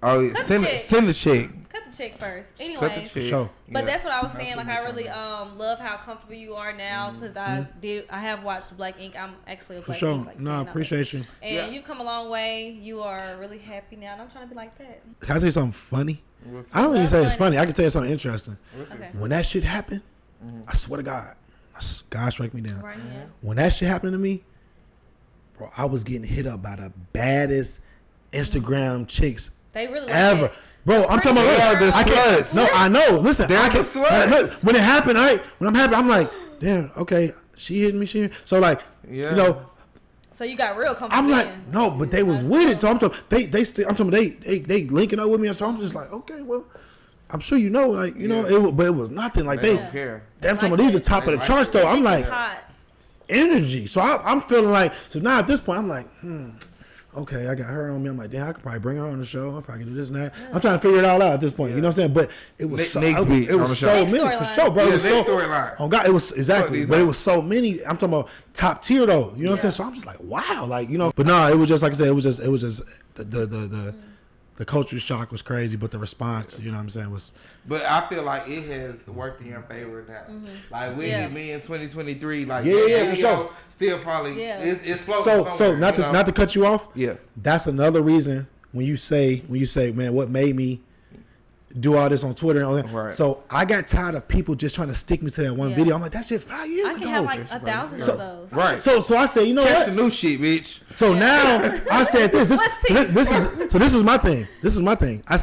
S2: Oh, send the check.
S1: Cut the check first.
S2: Cut the
S1: Anyways.
S2: check.
S3: Sure.
S1: But
S2: Yeah.
S1: that's what I was saying.
S2: Not
S1: Like,
S2: too
S1: I
S2: much
S1: really
S2: on
S1: love how comfortable you are now because I have watched Black Ink. I'm actually a
S3: For
S1: Black
S3: sure.
S1: Ink. Like,
S3: No, I appreciate you.
S1: And you've come a long way. You are really happy now, and I'm trying to be like that.
S3: Can I tell you something funny?
S2: What's
S3: I don't even say it's
S1: funny?
S3: funny. I can tell you something interesting.
S1: Okay.
S3: When that shit happened, I swear to God, God strike me down.
S1: Right here.
S3: When that shit happened to me, bro, I was getting hit up by the baddest Instagram chicks
S1: They really like
S3: ever.
S1: that.
S3: Bro, I'm talking about
S2: They're the
S3: I can't-
S2: sluts.
S3: No, I know. Listen,
S2: They're
S3: I
S2: the
S3: can,
S2: sluts.
S3: look, when it happened, when I'm happy, I'm like, damn, okay, she hitting me, so like, you know,
S1: So you got real comfortable.
S3: I'm like,
S1: then.
S3: no, but they was with it. So I'm talking, I'm talking, they linking up with me, so I'm just like, okay, well, I'm sure you know, like, you know, but it was nothing. Like
S2: They don't care.
S3: I'm talking about these the top of the charts though. I'm like,
S1: hot.
S3: energy. So I'm feeling like, so now at this point, I'm like, okay, I got her on me. I'm like, damn, I could probably bring her on the show. I probably can do this and that. I'm trying to figure it all out at this point. You know what I'm saying? But it was so,
S2: Next week
S3: it
S2: on
S3: was
S2: the
S3: so
S2: show.
S3: many
S1: Next
S3: for
S1: storyline.
S3: sure, bro.
S2: Yeah,
S3: It was so,
S2: next storyline.
S3: oh God, it was exactly,
S2: these
S3: but it
S2: out.
S3: was so many. I'm talking about top tier though. You know what I'm saying? So I'm just like, wow, like, you know. But no, it was just like I said, it was just the culture shock was crazy, but the response, you know what I'm saying, was.
S2: But I feel like it has worked in your favor now. Like we hit me in 2023, like
S3: Yeah,
S2: that
S3: for
S2: video
S3: sure.
S2: still probably it's floating
S3: So
S2: somewhere,
S3: not
S2: you
S3: to
S2: know?
S3: not to cut you off.
S2: Yeah.
S3: That's another reason when you say, man, what made me do all this on Twitter and all that.
S2: Right.
S3: So I got tired of people just trying to stick me to that one video. I'm like, that shit 5 years
S1: I
S3: ago.
S1: can have like 1,000 of those.
S2: Right.
S3: So I said, you know
S2: Catch
S3: what?
S2: the new shit, bitch.
S3: So now I said this is my thing. This is my thing. I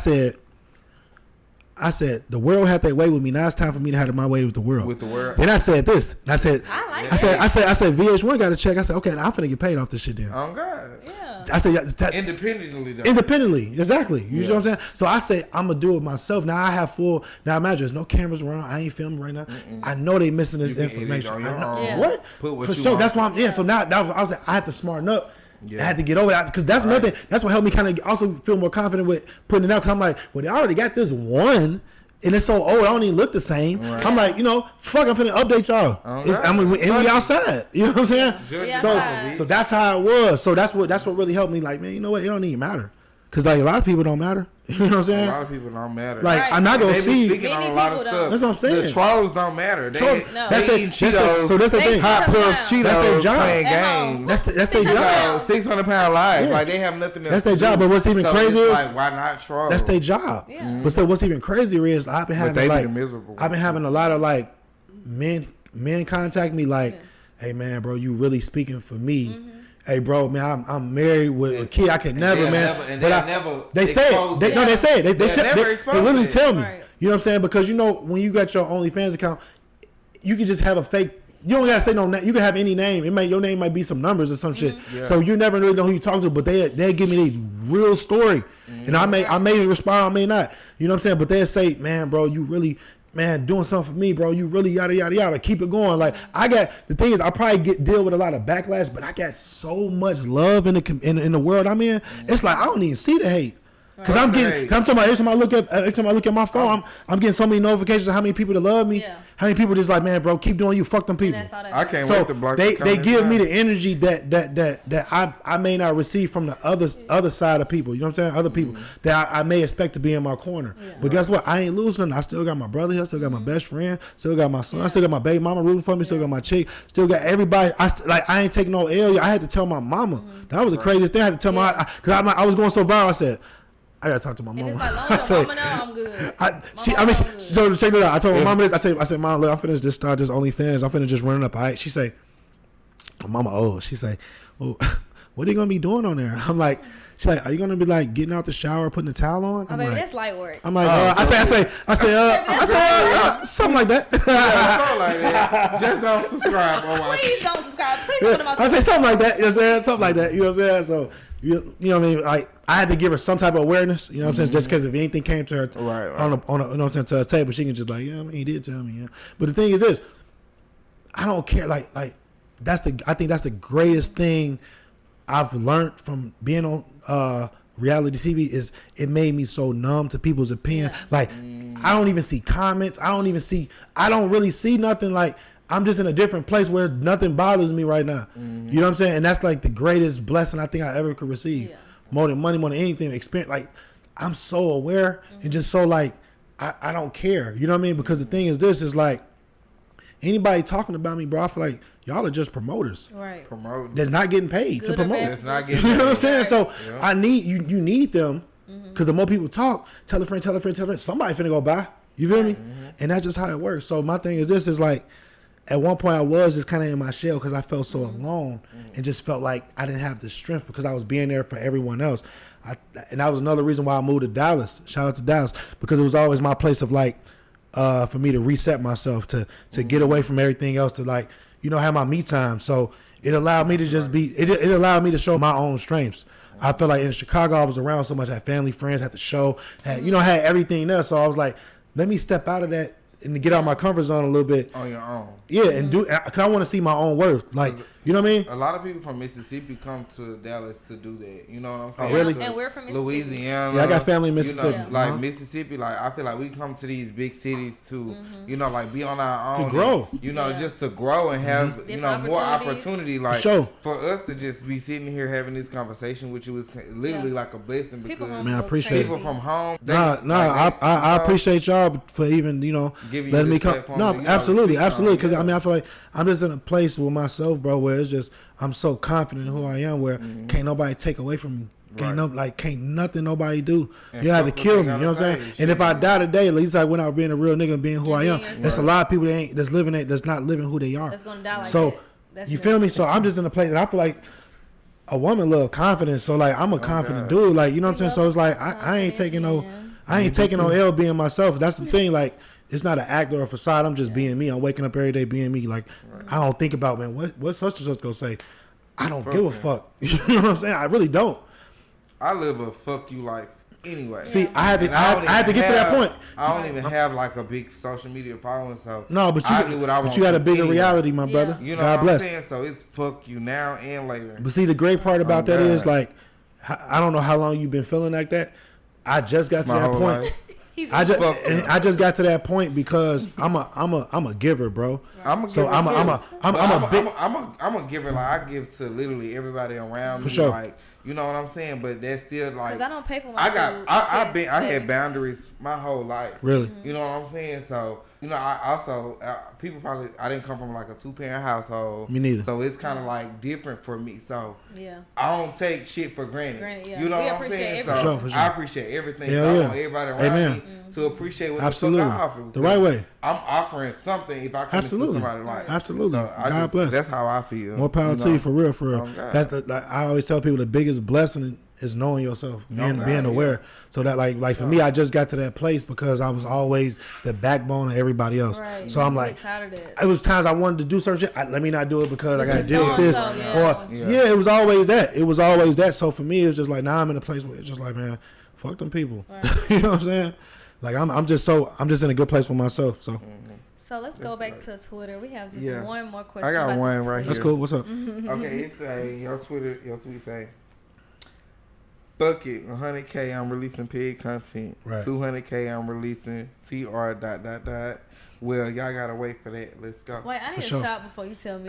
S3: said the world had their way with me. Now it's time for me to have my way with the world.
S2: With the world.
S3: Then I said this. I said VH1 got to check. I said, okay, I'm finna get paid off this shit then.
S2: Oh God.
S1: Yeah.
S3: I said
S2: Independently though.
S3: independently, exactly. You know what I'm saying? So I say I'm gonna do it myself. Now I have full. Now imagine there's no cameras around. I ain't filming right now. I know they missing this
S2: You can edit
S3: information.
S2: on your
S3: I know.
S2: own.
S1: Yeah.
S3: What?
S2: Put what
S3: For
S2: you
S3: sure.
S2: want.
S3: That's why I'm. Yeah. So now I was like, I had to smarten up.
S2: Yeah.
S3: I had to get over that because that's another thing. That's what helped me kind of also feel more confident with putting it out. Because I'm like, well, they already got this one. And it's so old, I don't even look the same.
S2: Right.
S3: I'm like, you know, fuck, I'm finna update y'all. And we outside. You know what I'm saying?
S1: Yeah.
S3: So that's how it was. So that's what really helped me. Like, man, you know what? It don't even matter. Because like a lot of people don't matter. You know what I'm saying?
S2: A lot of people don't matter.
S3: Like
S1: Right.
S3: I'm not gonna
S2: They be
S3: see.
S2: speaking on a lot of
S1: Many people
S2: stuff.
S3: That's what I'm saying.
S2: The trolls don't matter.
S3: That's
S2: they eat
S3: so
S2: Cheetos.
S3: that's the
S1: They
S3: thing.
S2: Hot
S1: Sit
S2: Puffs,
S1: down.
S2: Cheetos,
S3: That's their job.
S2: playing
S1: At home.
S2: games.
S3: That's their job.
S2: 600-pound lives.
S3: Yeah.
S2: Like they have nothing else.
S3: That's their
S2: to
S3: job.
S2: do.
S3: But what's even
S2: So
S3: crazy
S2: it's
S3: is
S2: like, why not troll?
S3: that's their job.
S1: Yeah.
S3: But so what's even crazier is I've been having
S2: they be
S3: like
S2: the miserable
S3: I've been
S2: ones.
S3: having a lot of like men contact me like, hey man, bro, you really speaking for me. Hey bro, man, I'm married with a kid. I can never, man. They say it. They say it. They literally tell me.
S1: Right.
S3: You know what I'm saying? Because you know when you got your OnlyFans account, you can just have a fake. You don't gotta say no name. You can have any name. Your name might be some numbers or some shit.
S2: Yeah.
S3: So you never really know who you talk to. But they give me the real story, and I may respond, I may not. You know what I'm saying? But they'll say, man, bro, you really. Man, doing something for me, bro. You really yada yada yada. Keep it going. Like I got the thing is, I probably deal with a lot of backlash, but I got so much love in the world I'm in. It's like I don't even see the hate. Cause I'm getting, cause I'm talking about every time I look at my phone, I'm getting so many notifications of how many people that love me, how many people just like, man, bro, keep doing you, fuck them people.
S2: I can't wait to block.
S3: They give me the energy that I may not receive from the other side of people. You know what I'm saying? Other people that I may expect to be in my corner. But guess what? I ain't losing nothing. I still got my brother here. Still got my best friend. Still got my son. I still got my baby mama rooting for me. Still got my chick. Still got everybody. I ain't taking no L. I had to tell my mama. That was the craziest thing. I had to tell my, cause I was going so viral. I said, I gotta talk to my mama.
S1: It's like, long as your mama know, I'm good.
S3: So check it out. I told my mama this. I said, Mom, look, I'm finna just start this OnlyFans. I'm finna just run it up. All right. She say, Mama, she say, well, what are you gonna be doing on there? I'm like, she's like, are you gonna be like getting out the shower, putting the towel on?
S1: I mean, that's light work.
S3: I'm like, I say, something like that.
S2: Just don't subscribe.
S1: Please don't subscribe. Please go to my.
S3: I say something like that. You know what I'm saying? Something like that. You know what I'm saying? So. You know what I mean? Like, I had to give her some type of awareness. You know what I'm saying? Just because if anything came to her on a, you know what I'm saying, to her table, she can just like, yeah, I mean, he did tell me. Yeah. But the thing is this, I don't care. Like I think that's the greatest thing I've learned from being on reality TV is it made me so numb to people's opinion. Like, I don't even see comments. I don't really see nothing. Like, I'm just in a different place where nothing bothers me right now. You know what I'm saying? And that's like the greatest blessing I think I ever could receive. More than money, more than anything. Experience. Like, I'm so aware and just so like, I don't care. You know what I mean? Because the thing is this is like, anybody talking about me, bro, I feel like y'all are just promoters.
S1: Right.
S2: Promoting.
S3: They're not getting paid to promote.
S2: That's not getting paid.
S3: You know what I'm saying? So I need, you need them because the more people talk, tell a friend, somebody finna go buy. You feel me? And that's just how it works. So my thing is this is like, at one point I was just kind of in my shell because I felt so alone and just felt like I didn't have the strength because I was being there for everyone else. And that was another reason why I moved to Dallas. Shout out to Dallas because it was always my place of like, for me to reset myself, to get away from everything else, to like, you know, have my me time. So it allowed me to just be, it allowed me to show my own strengths. I felt like in Chicago I was around so much, I had family, friends, had the show, had everything there. So I was like, let me step out of that and to get out of my comfort zone a little bit.
S2: On your own.
S3: Yeah, and because I want to see my own worth. Like, you know what I mean?
S2: A lot of people from Mississippi come to Dallas to do that. You know what I'm saying?
S3: Oh, really?
S1: And we're from Mississippi.
S2: Louisiana.
S3: Yeah, I got family in Mississippi.
S2: You know, like Mississippi, like I feel like we come to these big cities to, you know, like be on our own.
S3: To grow.
S2: And, you know, just to grow and have, you know, more opportunity. Like, for us to just be sitting here having this conversation with you is literally like a blessing because
S3: man, I appreciate
S2: people from home.
S3: I appreciate y'all for even, you know, letting me come. No, absolutely. Because I mean, I feel like I'm just in a place with myself, bro, where it's just, I'm so confident in who I am where can't nobody take away from me. Can't nothing nobody do. And you have to kill me, you know what I'm saying? And if I die today, at least I went out being a real nigga and being who I am. There's a lot of people that's not living who they are.
S1: That's gonna die like
S3: so you feel me? So I'm just in a place that I feel like a woman love confidence. So like I'm a confident dude. Like, you know what I'm saying? So it's like I ain't taking no L being myself. That's the thing. Like, it's not an act or a facade. I'm just being me. I'm waking up every day being me. Like, I don't think about, man, what such and such gonna say. I don't give a fuck. You know what I'm saying? I really don't.
S2: I live a fuck you life anyway.
S3: See, I had to get to that point.
S2: I don't even have like a big social media following, so
S3: no, but you got a bigger reality, my brother.
S2: You know
S3: God
S2: what I'm
S3: bless.
S2: saying? So it's fuck you now and later.
S3: But see, the great part about that is like, I don't know how long you've been feeling like that. I just got to that point. I just got to that point because I'm a giver, bro. I'm a
S2: giver. Like, I give to literally everybody around me.
S3: For sure.
S2: Like, you know what I'm saying? But that's still like,
S1: I don't pay for my
S2: I had boundaries my whole life.
S3: Really?
S2: You know what I'm saying? So, you know, I also people probably, I didn't come from like a 2-parent household.
S3: Me neither.
S2: So it's kind of like different for me. So I don't take shit for granted. You know what I'm saying? So
S3: for sure.
S2: I appreciate everything. So I want everybody around me to appreciate what the fuck I offer.
S3: The right way.
S2: I'm offering something if I come into somebody's life.
S3: Absolutely.
S2: So
S3: God bless.
S2: That's how I feel.
S3: More power to you, for real, for real. That's like I always tell people, the biggest blessing is knowing yourself, being aware. So that like for me, I just got to that place because I was always the backbone of everybody else.
S1: Right.
S3: So I'm like, it was times I wanted to do certain shit. Let me not do it because I got to deal with this. It was always that. So for me, it was just like, now I'm in a place where it's just like, man, fuck them people. Right. You know what I'm saying? Like I'm just in a good place for myself. So.
S1: So let's go back to Twitter. We have just one more question.
S2: I got one right here.
S3: That's cool. What's up?
S2: Okay, it's your tweet say, Fuck it. 100K, I'm releasing paid content.
S3: Right.
S2: 200K, I'm releasing TR ... Well, y'all gotta wait for that. Let's go.
S1: Wait, I need
S3: For
S1: a
S3: sure.
S1: shot before you tell me.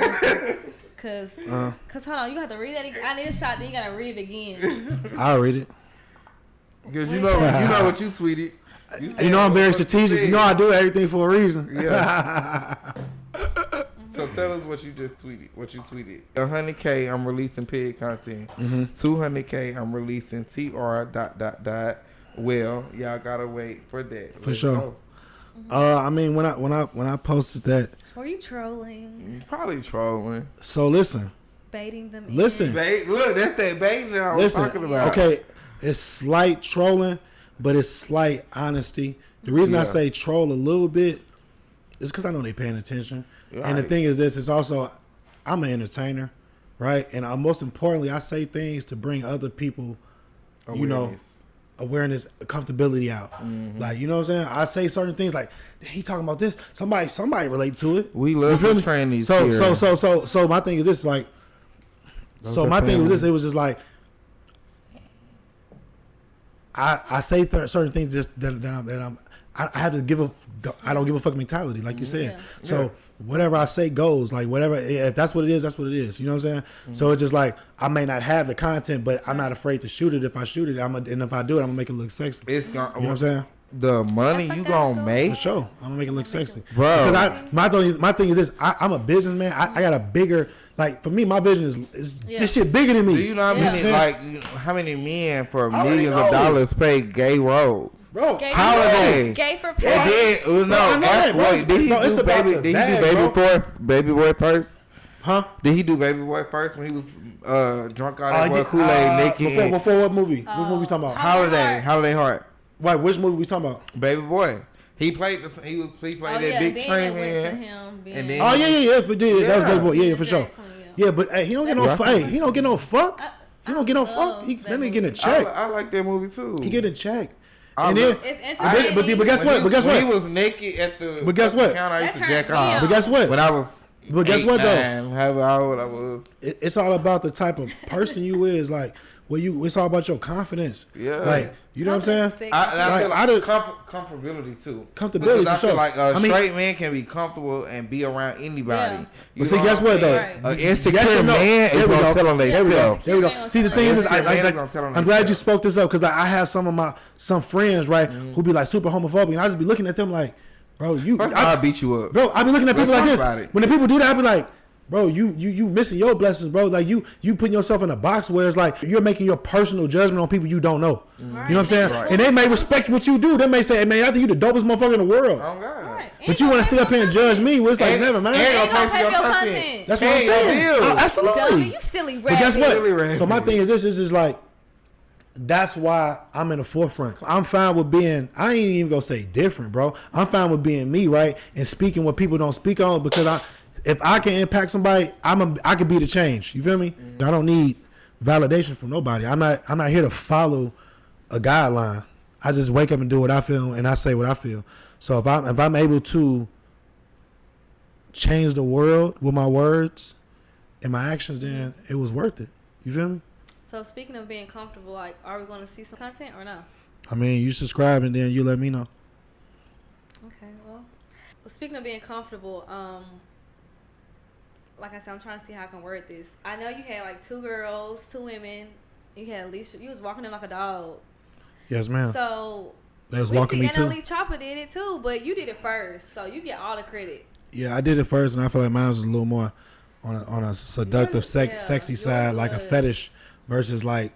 S1: Cause hold on, you have to read that. I need a shot, then you gotta read it again.
S3: I'll read it.
S2: Because you know what you tweeted.
S3: You know I'm very strategic. You know I do everything for a reason.
S2: Yeah. So tell us what you just tweeted. What you tweeted. 100K, I'm releasing paid content. 200K, I'm releasing TR ... Well, y'all gotta wait for that.
S3: For sure. I mean, when I posted that,
S1: Were you trolling?
S2: You probably trolling.
S3: so listen,
S1: Baiting them
S3: Listen.
S2: Bait, look, that's that baiting that I was talking about.
S3: Okay, it's slight trolling, but it's slight honesty. The reason I say troll a little bit is because I know they paying attention.
S2: Right.
S3: And the thing is this, it's also, I'm an entertainer, right? And most importantly, I say things to bring other people, awareness, comfortability out. Like, you know what I'm saying? I say certain things like, he talking about this. Somebody relate to it.
S2: We love to train these
S3: So
S2: here.
S3: so my thing is this, like, so my thing was this, it was just like, I say certain things just that I have to give I don't give a fuck mentality, like you said. So whatever I say goes, like whatever, if that's what it is, that's what it is. You know what I'm saying? So it's just like, I may not have the content, but I'm not afraid to shoot it. If I shoot it, and if I do it, I'm gonna make it look sexy.
S2: It's gonna,
S3: you know what I'm saying?
S2: The money you gonna make,
S3: For sure, I'm gonna make it look sexy,
S2: bro.
S3: Because my thing is this: I'm a businessman. I got a bigger, like, for me, my vision is this shit bigger than me.
S2: Do you know how many like how many men for millions of dollars pay gay roles?
S3: Bro,
S2: Holiday.
S1: Gay for
S2: And
S1: pay.
S2: then wait, did he do baby boy first?
S3: Huh?
S2: Did he do baby boy first when he was drunk out of that Kool-Aid naked?
S3: Before what movie? What movie we talking about?
S2: Holiday Heart.
S3: Wait, which movie we talking about?
S2: Baby boy. He played that big train man. And then
S3: Oh yeah, for did that was Baby Boy. Yeah, for sure. Yeah, but hey, he don't get no fuck. He don't get no fuck. He don't get no fuck. He let me get a check.
S2: I like that movie too.
S3: He get a check.
S1: And then,
S3: but guess what? But guess what?
S2: He was naked at the.
S3: But guess what?
S2: I used to jack off.
S3: But guess what?
S2: When I was.
S3: But guess what though?
S2: How old I was.
S3: It's all about the type of person you is. Like, it's all about your confidence.
S2: Yeah.
S3: Like, you know what I'm saying?
S2: I feel like comfortability too.
S3: Comfortability,
S2: I
S3: for
S2: feel
S3: sure.
S2: like a straight man can be comfortable and be around anybody.
S1: Yeah.
S3: But see, guess what though?
S2: An insecure man is gonna tell them they feel.
S3: There we go. See, the thing is, I'm glad you spoke this up because I have some friends, right, who be like super homophobic, and I just be looking at them like, bro,
S2: I'll beat you up.
S3: Bro, I be looking at people like this.
S2: It.
S3: When the people do that, I be like, bro, you missing your blessings, bro. Like you putting yourself in a box where it's like you're making your personal judgment on people you don't know. Right. You know what I'm saying? Right. And they may respect what you do. They may say, hey, man, I think you the dopest motherfucker in the world.
S2: Oh God.
S1: Right.
S3: But you want to sit up here and judge me? Well, it's like, never, man.
S1: Ain't gonna pay for your content.
S3: That's what I'm saying. Absolutely.
S1: You silly rabbit.
S3: But guess what? So my thing is this is like, that's why I'm in the forefront. I'm fine with being, I ain't even gonna say different, bro. I'm fine with being me, right? And speaking what people don't speak on, because if I can impact somebody, I can be the change. You feel me? I don't need validation from nobody. I'm not here to follow a guideline. I just wake up and do what I feel, and I say what I feel. So if I'm able to change the world with my words and my actions, then it was worth it. You feel me?
S1: So speaking of being comfortable, like, are we going to see some content or no?
S3: I mean, you subscribe and then you let me know.
S1: Okay, well, speaking of being comfortable, like I said, I'm trying to see how I can word this. I know you had like 2 girls, 2 women. You had Alicia. You was walking them like a dog.
S3: Yes, ma'am.
S1: So
S3: they was walking me too.
S1: And Ali Chopper did it too, but you did it first, so you get all the credit.
S3: Yeah, I did it first, and I feel like mine was a little more on a seductive, sexy side, like a fetish, versus like.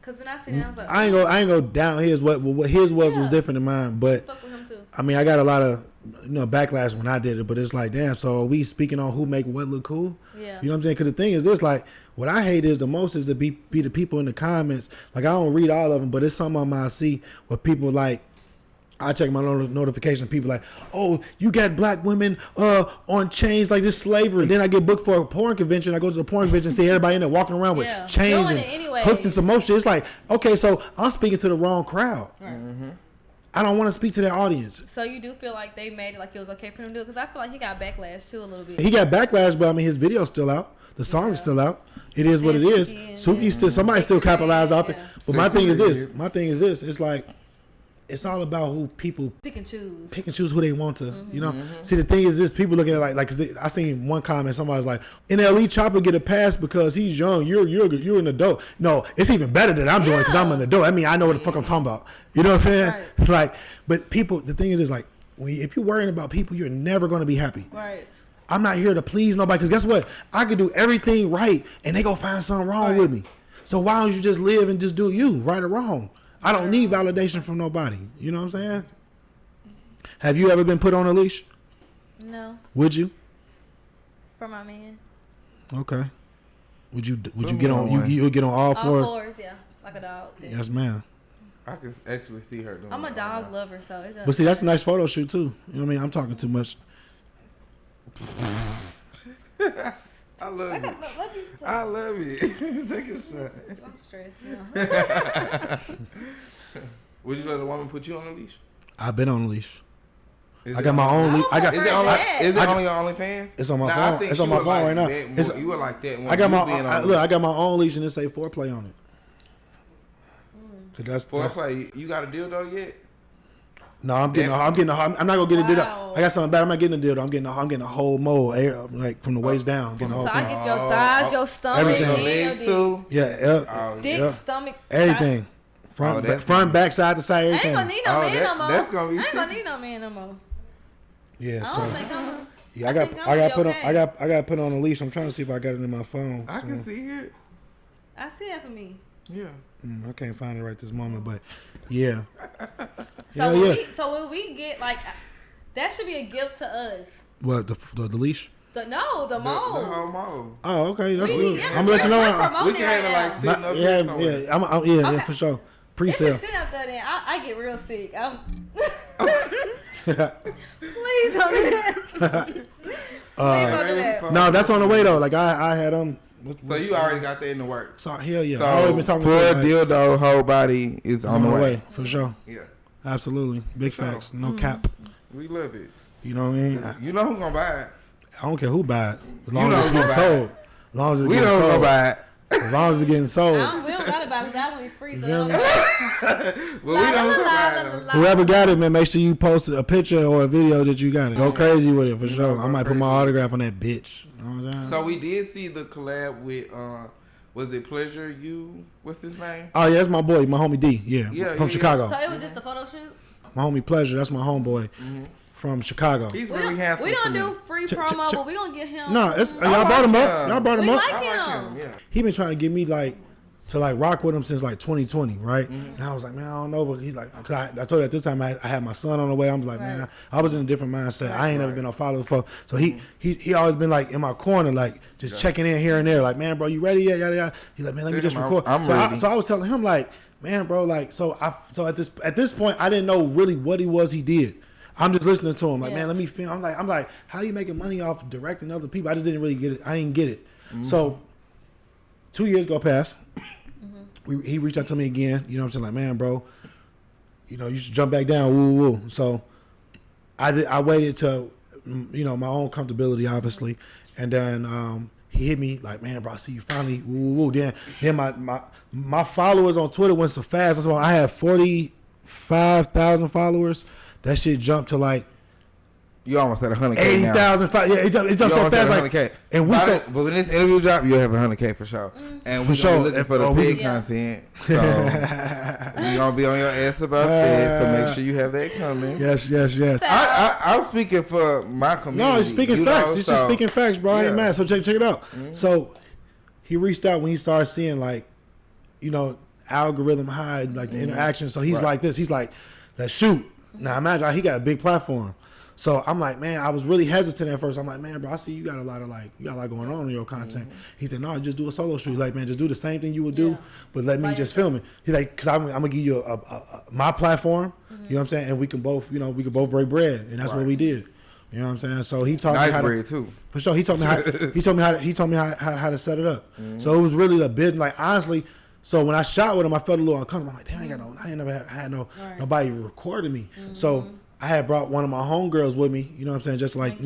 S3: Cause when I seen it, I was like, I ain't go down his what his was different than mine, but
S1: fuck with him too.
S3: I mean, I got a lot of backlash when I did it, but it's like, damn. So are we speaking on who make what look cool?
S1: Yeah.
S3: You know what I'm saying? Because the thing is this, like, what I hate is the most is to be the people in the comments. Like, I don't read all of them, but it's some of them I see where people like. I check my notification. People like, oh, you got black women on chains like this slavery. And then I get booked for a porn convention. I go to the porn convention and see everybody in there walking around with chains and hooks and some more shit. It's like, okay, so I'm speaking to the wrong crowd. Right. Mm-hmm. I don't want to speak to that audience.
S1: So you do feel like they made it like it was okay for him to do it? Because I feel like he got backlash too a little bit.
S3: He got backlash, but I mean his video's still out. The song's still out. it is what it is. Suki still, somebody still capitalized off it. But my thing is this. It's like, it's all about who people
S1: pick and choose
S3: who they want to, you know. See, the thing is this: people look at it like, cause I seen one comment. Somebody was like, "NLE Chopper get a pass because he's young. You're an adult." No, it's even better that I'm doing because I'm an adult. I mean, I know what the fuck I'm talking about. You know what I'm saying? Right. Like, but people, the thing is like, if you're worrying about people, you're never going to be happy.
S1: Right.
S3: I'm not here to please nobody, because guess what? I could do everything right and they gonna find something wrong with me. So why don't you just live and just do you, right or wrong? I don't need validation from nobody. You know what I'm saying? Have you ever been put on a leash?
S1: No.
S3: Would you?
S1: For my man.
S3: Okay. Would you get on you get on all four?
S1: All fours, yeah, like a dog. Yeah.
S3: Yes, ma'am.
S2: I can actually see her doing.
S1: I'm a dog lover, so it's just.
S3: But see, that's a nice photo shoot too. You know what I mean? I'm talking too much.
S2: I love it. I love it. Take a shot.
S1: I'm stressed now.
S2: Would you let a woman put you on a leash?
S3: I've been on a leash. I got my own leash.
S2: Is it on your OnlyFans?
S3: It's on my phone. It's on my phone right now.
S2: You were like that.
S3: I got my own leash and it say foreplay on it. That's
S2: foreplay. You got a dildo yet?
S3: No, I'm not gonna get a dildo. I got something bad. I'm not getting a dildo. I'm getting a whole mold, like from the waist down.
S1: So I get your thighs, your stomach,
S3: everything.
S1: Your legs too.
S3: Yeah,
S1: dick, stomach,
S3: everything. Front, back, side to side, everything.
S1: I ain't gonna need no man no more.
S2: That's gonna be.
S1: I ain't gonna need no man no more.
S3: Yeah,
S1: I don't think I'm.
S3: Yeah, I got put on a leash. I'm trying to see if I got it in my phone.
S2: I can see it.
S1: I see it for me.
S2: Yeah.
S3: I can't find it right this moment, but yeah.
S1: So when we get like, that should be a gift to us.
S3: What, the leash?
S1: The mold.
S2: The whole mold.
S3: Oh, okay, that's good. I'm gonna let you know.
S2: We can have it like sitting up here.
S3: Yeah, for sure. Pre-sale.
S1: If you sit out there, then I get real sick. Please don't do that.
S3: No, that's on the way though. Like I had
S2: So you already got that in the works.
S3: So hell yeah.
S2: So
S3: I already been talking
S2: for
S3: to
S2: dildo, whole body is on the way.
S3: For sure.
S2: Yeah.
S3: Absolutely. Big facts. No cap.
S2: We love it.
S3: You know what I mean?
S2: You know who's gonna buy it.
S3: I don't care who buy it. As long as it's getting sold. As long as it's
S2: getting
S3: sold.
S2: We don't buy it.
S3: As long as it's getting sold.
S1: We don't got it because that's gonna be free. So
S2: well, we don't buy it.
S3: Whoever got it, man, make sure you post a picture or a video that you got it. Go crazy with it for sure. I might put my autograph on that bitch. You know what I'm saying?
S2: So we did see the collab with was it Pleasure You? What's his name?
S3: Oh yeah, that's my boy, my homie D. Yeah, from Chicago.
S1: So it was just a photo shoot.
S3: My homie Pleasure, that's my homeboy from Chicago.
S2: He's really handsome.
S1: We don't do free promo, but we gonna get him.
S3: No, y'all brought him up. Y'all brought him up.
S1: We like him.
S2: Yeah.
S3: He been trying to get me to rock with him since 2020, right? And I was like, man, I don't know, but he's like, cause I told you at this time I had my son on the way. I was like, man, I was in a different mindset. I ain't never been on follow before, so he always been like in my corner, like just checking in here and there, like, man, bro, you ready yet? Yada yada. He's like, man, let me just record. So I was telling him like, man, bro, like, so at this point I didn't know really what he did. I'm just listening to him, like, man, let me film. I'm like, how you making money off directing other people? I just didn't really get it. I didn't get it. So 2 years go past. He reached out to me again. You know what I'm saying? Like, man, bro, you know, you should jump back down. Woo, woo. So I waited to, you know, my own comfortability, obviously. And then he hit me like, man, bro, I see you finally. Woo, woo. Then my followers on Twitter went so fast. That's why I had 45,000 followers. That shit jumped to like,
S2: you almost at 100K
S3: 80,000. Yeah, it jumped so fast. Like, and
S2: but when this interview drop, you'll have 100K for sure. And we're looking for the big content. So we're gonna be on your ass about that. So make sure you have that coming.
S3: Yes.
S2: I'm speaking for my community.
S3: No, he's speaking facts. He's just speaking facts, bro. I ain't mad. So check it out. So he reached out when he started seeing like, you know, algorithm high, like the interaction. So he's like this. He's like, let's shoot. Now imagine he got a big platform. So I'm like, man, I was really hesitant at first. I'm like, man, bro, I see you got a lot going on in your content. He said, no, just do a solo shoot. Like, man, just do the same thing you would do, but let me just film it. He's like, because I'm gonna give you my platform. You know what I'm saying? And we can both break bread, and that's what we did. You know what I'm saying? So he taught me how to
S2: too.
S3: For sure, he taught me how to set it up. So it was really a bit like honestly. So when I shot with him, I felt a little uncomfortable. I'm like, damn, I ain't never had nobody recording me. So I had brought one of my homegirls with me, you know what I'm saying, just like,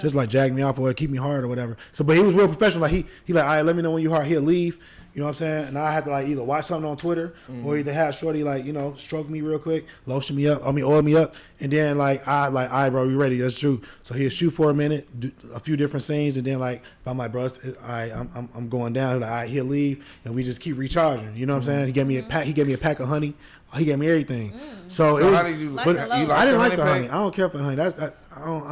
S3: just like jag me off or keep me hard or whatever. So, but he was real professional. Like he like, all right, let me know when you hard. He'll leave. You know what I'm saying? And I had to like either watch something on Twitter or either have Shorty like, stroke me real quick, lotion me up, oil me up. And then like, all right, bro, you ready? That's true. So he'll shoot for a minute, do a few different scenes. And then like, if I'm like, bro, all right, I'm going down. Like, all right, he'll leave and we just keep recharging. You know what I'm saying? He gave me a pack. He gave me a pack of honey. He gave me everything. So it was,
S2: how did you
S3: but I didn't like the honey. I don't care for the honey.
S1: So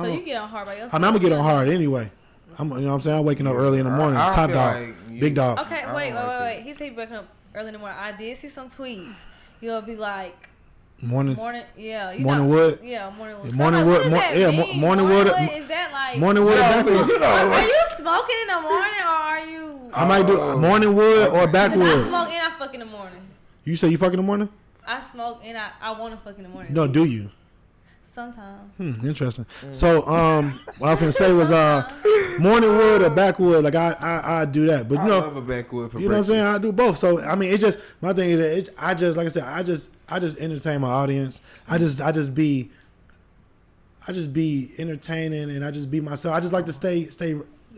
S1: you get on hard by yourself.
S3: I'm gonna get on hard anyway. You know what I'm saying? I'm waking up early in the morning. Top dog.
S2: Like
S3: Big dog.
S1: Okay, wait. He said he waking up early in the morning. I did see some tweets. You'll be like
S3: morning,
S1: yeah.
S3: Morning wood.
S1: Yeah, morning wood.
S3: Morning wood. Morning wood.
S1: Is that like
S3: morning wood?
S1: Are you smoking in the morning or are you?
S3: I might do morning wood or backwood.
S1: I smoke and I fuck in the morning.
S3: You say you fuck in the morning?
S1: I smoke and I want to fuck in the morning.
S3: No, do you?
S1: Sometimes.
S3: Interesting. So, what I was gonna say was, morning wood or backwood. Like I do that, but
S2: I love a backwood for
S3: you know what I'm saying. I do both. So I mean, it just my thing is that I just like I said, I just entertain my audience. I just be entertaining and I just be myself. I just like to stay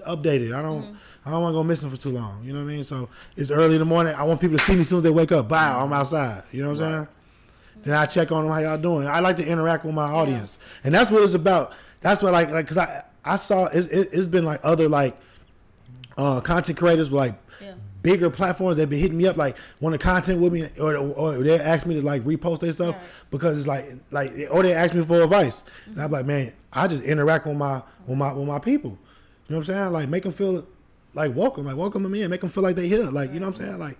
S3: updated. I don't want to go missing for too long. You know what I mean? So it's early in the morning. I want people to see me as soon as they wake up. Bow, I'm outside. You know what I'm saying? Then I check on them, how y'all doing. I like to interact with my audience, and that's what it's about. That's what like because I saw it's been like other like content creators with like bigger platforms that been hitting me up like want to content with me or they ask me to like repost their stuff because it's like or they ask me for advice, and I'm like, man, I just interact with my people. You know what I'm saying? Like make them feel like welcome them in, make them feel like they here. Like you know what I'm saying? Like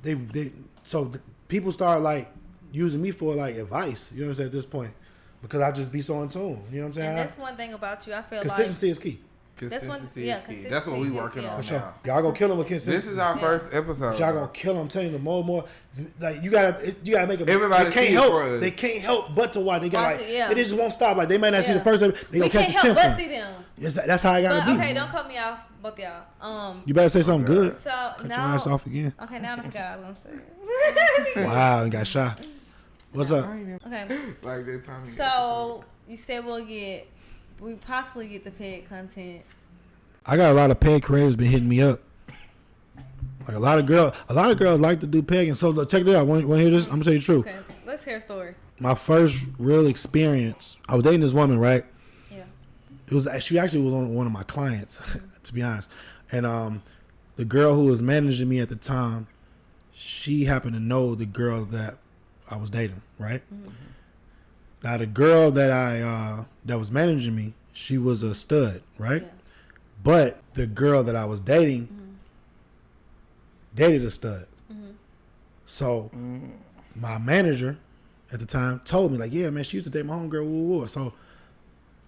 S3: they so people start like using me for like advice, you know what I'm saying, at this point, because I just be so in tune, you know what I'm saying?
S1: And that's one thing about you, I feel
S3: consistency is key.
S2: Consistency is key. That's what we working on
S3: sure.
S2: now.
S3: Y'all gonna kill them with consistency.
S2: This is our first episode.
S3: Y'all gonna kill them. I'm telling you, more. Like you gotta make them.
S2: Everybody
S3: they can't help but to watch. They got they just won't stop. Like they might not see the first episode. They gonna catch the 10th. We can't help but see them. Yes, that's how I gotta be.
S1: Okay, don't cut me off, both y'all.
S3: You better say something good.
S1: So
S3: cut your
S1: now,
S3: ass off again.
S1: Okay, now I forgot what I'm saying.
S3: Wow, and got shot. What's up?
S1: Okay.
S2: Like that time.
S1: So you said we possibly get the paid content.
S3: I got a lot of paid creators been hitting me up. Like a lot of girls like to do peg, and so check it out. Want to hear this? I'm gonna tell you the truth.
S1: Okay, let's hear a story.
S3: My first real experience, I was dating this woman, right?
S1: Yeah.
S3: She actually was one of my clients, to be honest. And the girl who was managing me at the time, she happened to know the girl that I was dating, right? Mm-hmm. Now the girl that that was managing me, she was a stud, right? Yeah. But the girl that I was dating dated a stud. Mm-hmm. So my manager at the time told me like, yeah, man, she used to date my homegirl. Woo, woo. So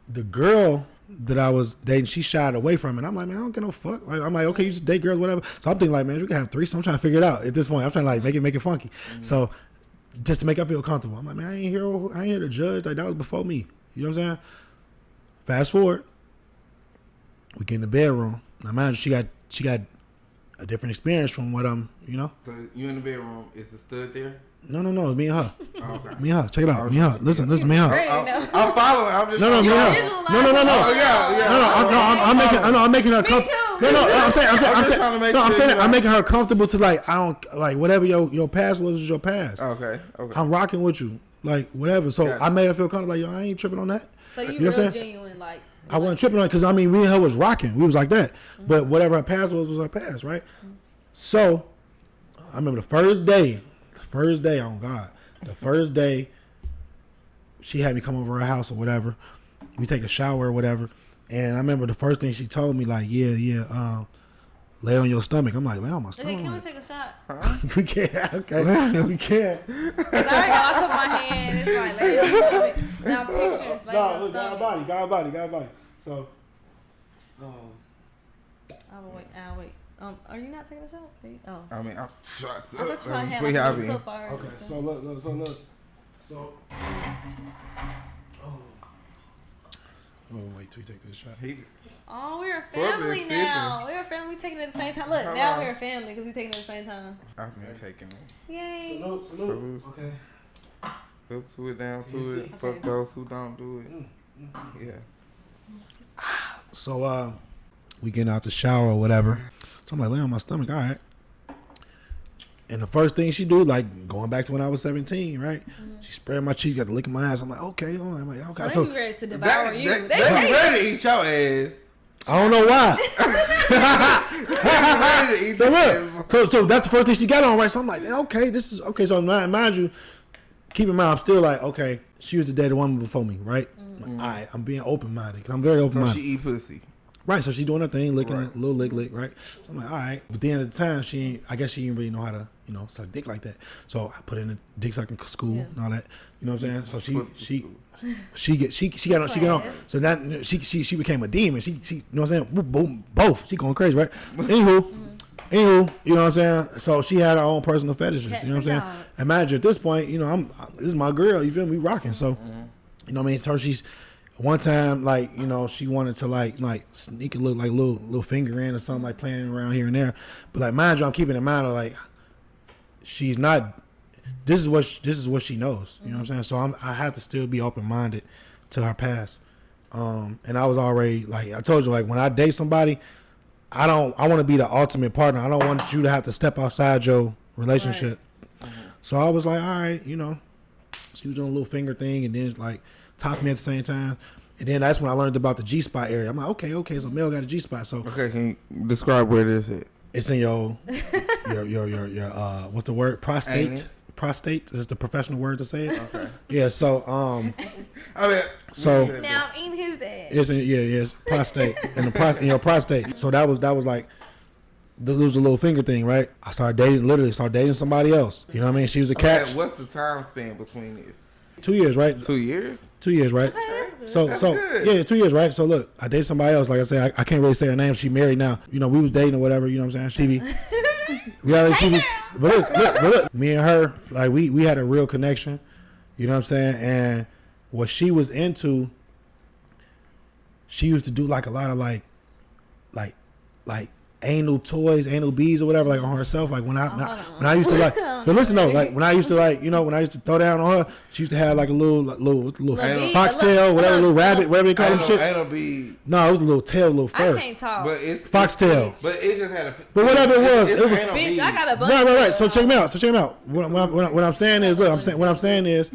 S3: the girl that I was dating, she shied away from it. I'm like, man, I don't get no fuck. Like, I'm like, okay, you just date girls, whatever. So I'm thinking like, man, we can have threesomes. I'm trying to figure it out at this point. I'm trying to like make it funky. Mm-hmm. So just to make her feel comfortable. I'm like, man, I ain't here to judge. Like that was before me. You know what I'm saying? Fast forward. We get in the bedroom. Now, man, she got a different experience from what I'm, So
S2: you in the bedroom? Is the stud there?
S3: No, me and her.
S2: Oh, okay.
S3: Me and her. Check it out. Me and her. Listen, me and her.
S2: I'm following. I'm just
S3: me and her. No. I'm making her comfortable. I'm making her comfortable to like I don't like whatever your past was your past.
S2: Okay.
S3: I'm rocking with you, like whatever. So I made her feel comfortable. Like yo, I ain't tripping on that.
S1: So you real genuine, like.
S3: I wasn't tripping on it because I mean, me and her was rocking. We was like that. Mm-hmm. But whatever her past was her past, right? Mm-hmm. So I remember the first day, oh God, the first day she had me come over her house or whatever. We take a shower or whatever. And I remember the first thing she told me, like, lay on your stomach. I'm like, lay on my stomach.
S1: Okay, can we take a shot?
S3: Huh? We can't. Okay, we can't.
S1: Sorry, y'all. I put my hand. It's like lay on your stomach. Now pictures lay on your stomach.
S3: Got a body. So,
S1: I'll wait. Are you not taking a shot?
S2: I mean, I'm shots up.
S1: I thought you might have a cup already.
S3: Okay, so look. Oh, wait till we take this shot.
S1: We're a family now. We're a family. We taking it at the same time. Look, now we're a family because we taking it at the same time.
S2: I've been taking it.
S1: Yay.
S3: Salute. Okay.
S2: Up to it, down to it. Fuck those who don't do it. Yeah.
S3: So we getting out the shower or whatever. So I'm like, lay on my stomach, all right. And the first thing she do, like going back to when I was 17, right? She sprayed my cheek, got to lick in my ass. I'm like, okay. I'm like, okay.
S1: So they ready to devour you. They
S2: ready to eat your ass.
S3: I don't know why. So look, so that's the first thing she got on, right? So I'm like, okay, this is okay. So mind you, keep in mind, I'm still like, okay, she was a dated woman before me, right? All right, I'm being open minded because I'm very open minded.
S2: So she eat pussy.
S3: Right, so she doing her thing, licking a little lick, right? So I'm like, all right. But then at the time, I guess she didn't really know how to, suck dick like that. So I put her in the dick sucking school and all that. You know what I'm saying? So she got on. So that she became a demon. She you know what I'm saying? Both. She going crazy, right? Anywho, you know what I'm saying? So she had her own personal fetishes. You know what I'm saying? Imagine at this point, this is my girl. You feel me? We rocking. So you know what I mean? So she's. One time, like, she wanted to like sneak a little finger in or something, like playing around here and there. But like, mind you, I'm keeping in mind like she's not. This is what she knows. You know what I'm saying? So I have to still be open minded to her past. And I was already like I told you, like when I date somebody, I want to be the ultimate partner. I don't want you to have to step outside your relationship. Right. So I was like, all right, she was doing a little finger thing, and then like. Top me at the same time, and then that's when I learned about the G-spot area. I'm like, okay, so Mel got a G-spot. So
S2: okay, can you describe where it is at?
S3: It's in your what's the word? Prostate.
S2: Anus.
S3: Prostate is the professional word to say it.
S2: Okay.
S3: Yeah. So
S1: now ain't his ass.
S3: It's it's prostate in your prostate. So that was like. There was a little finger thing, right? I started dating somebody else. You know what I mean? She was a catch.
S2: What's the time span between this?
S3: 2 years, right?
S2: 2 years?
S3: 2 years, right?
S1: Okay,
S3: so yeah, 2 years, right? So look, I dated somebody else. Like I said, I can't really say her name. She married now. We was dating or whatever. You know what I'm saying? TV, reality TV. But look, me and her, like we had a real connection. You know what I'm saying? And what she was into, she used to do like a lot of like anal toys, anal beads or whatever, like on herself. Like when I used to like, but listen though, like when I used to like, when I used to throw down on her, she used to have like a little foxtail, whatever, little rabbit, whatever they call them shits.
S2: Anal bead.
S3: No, it was a little tail, a little fur.
S1: I can't talk.
S2: But it's
S3: foxtail.
S2: But it just had a.
S3: But whatever it was,
S1: Bitch, I got a bunch.
S3: Right. So check me out. What I'm saying is, look, what I'm saying is.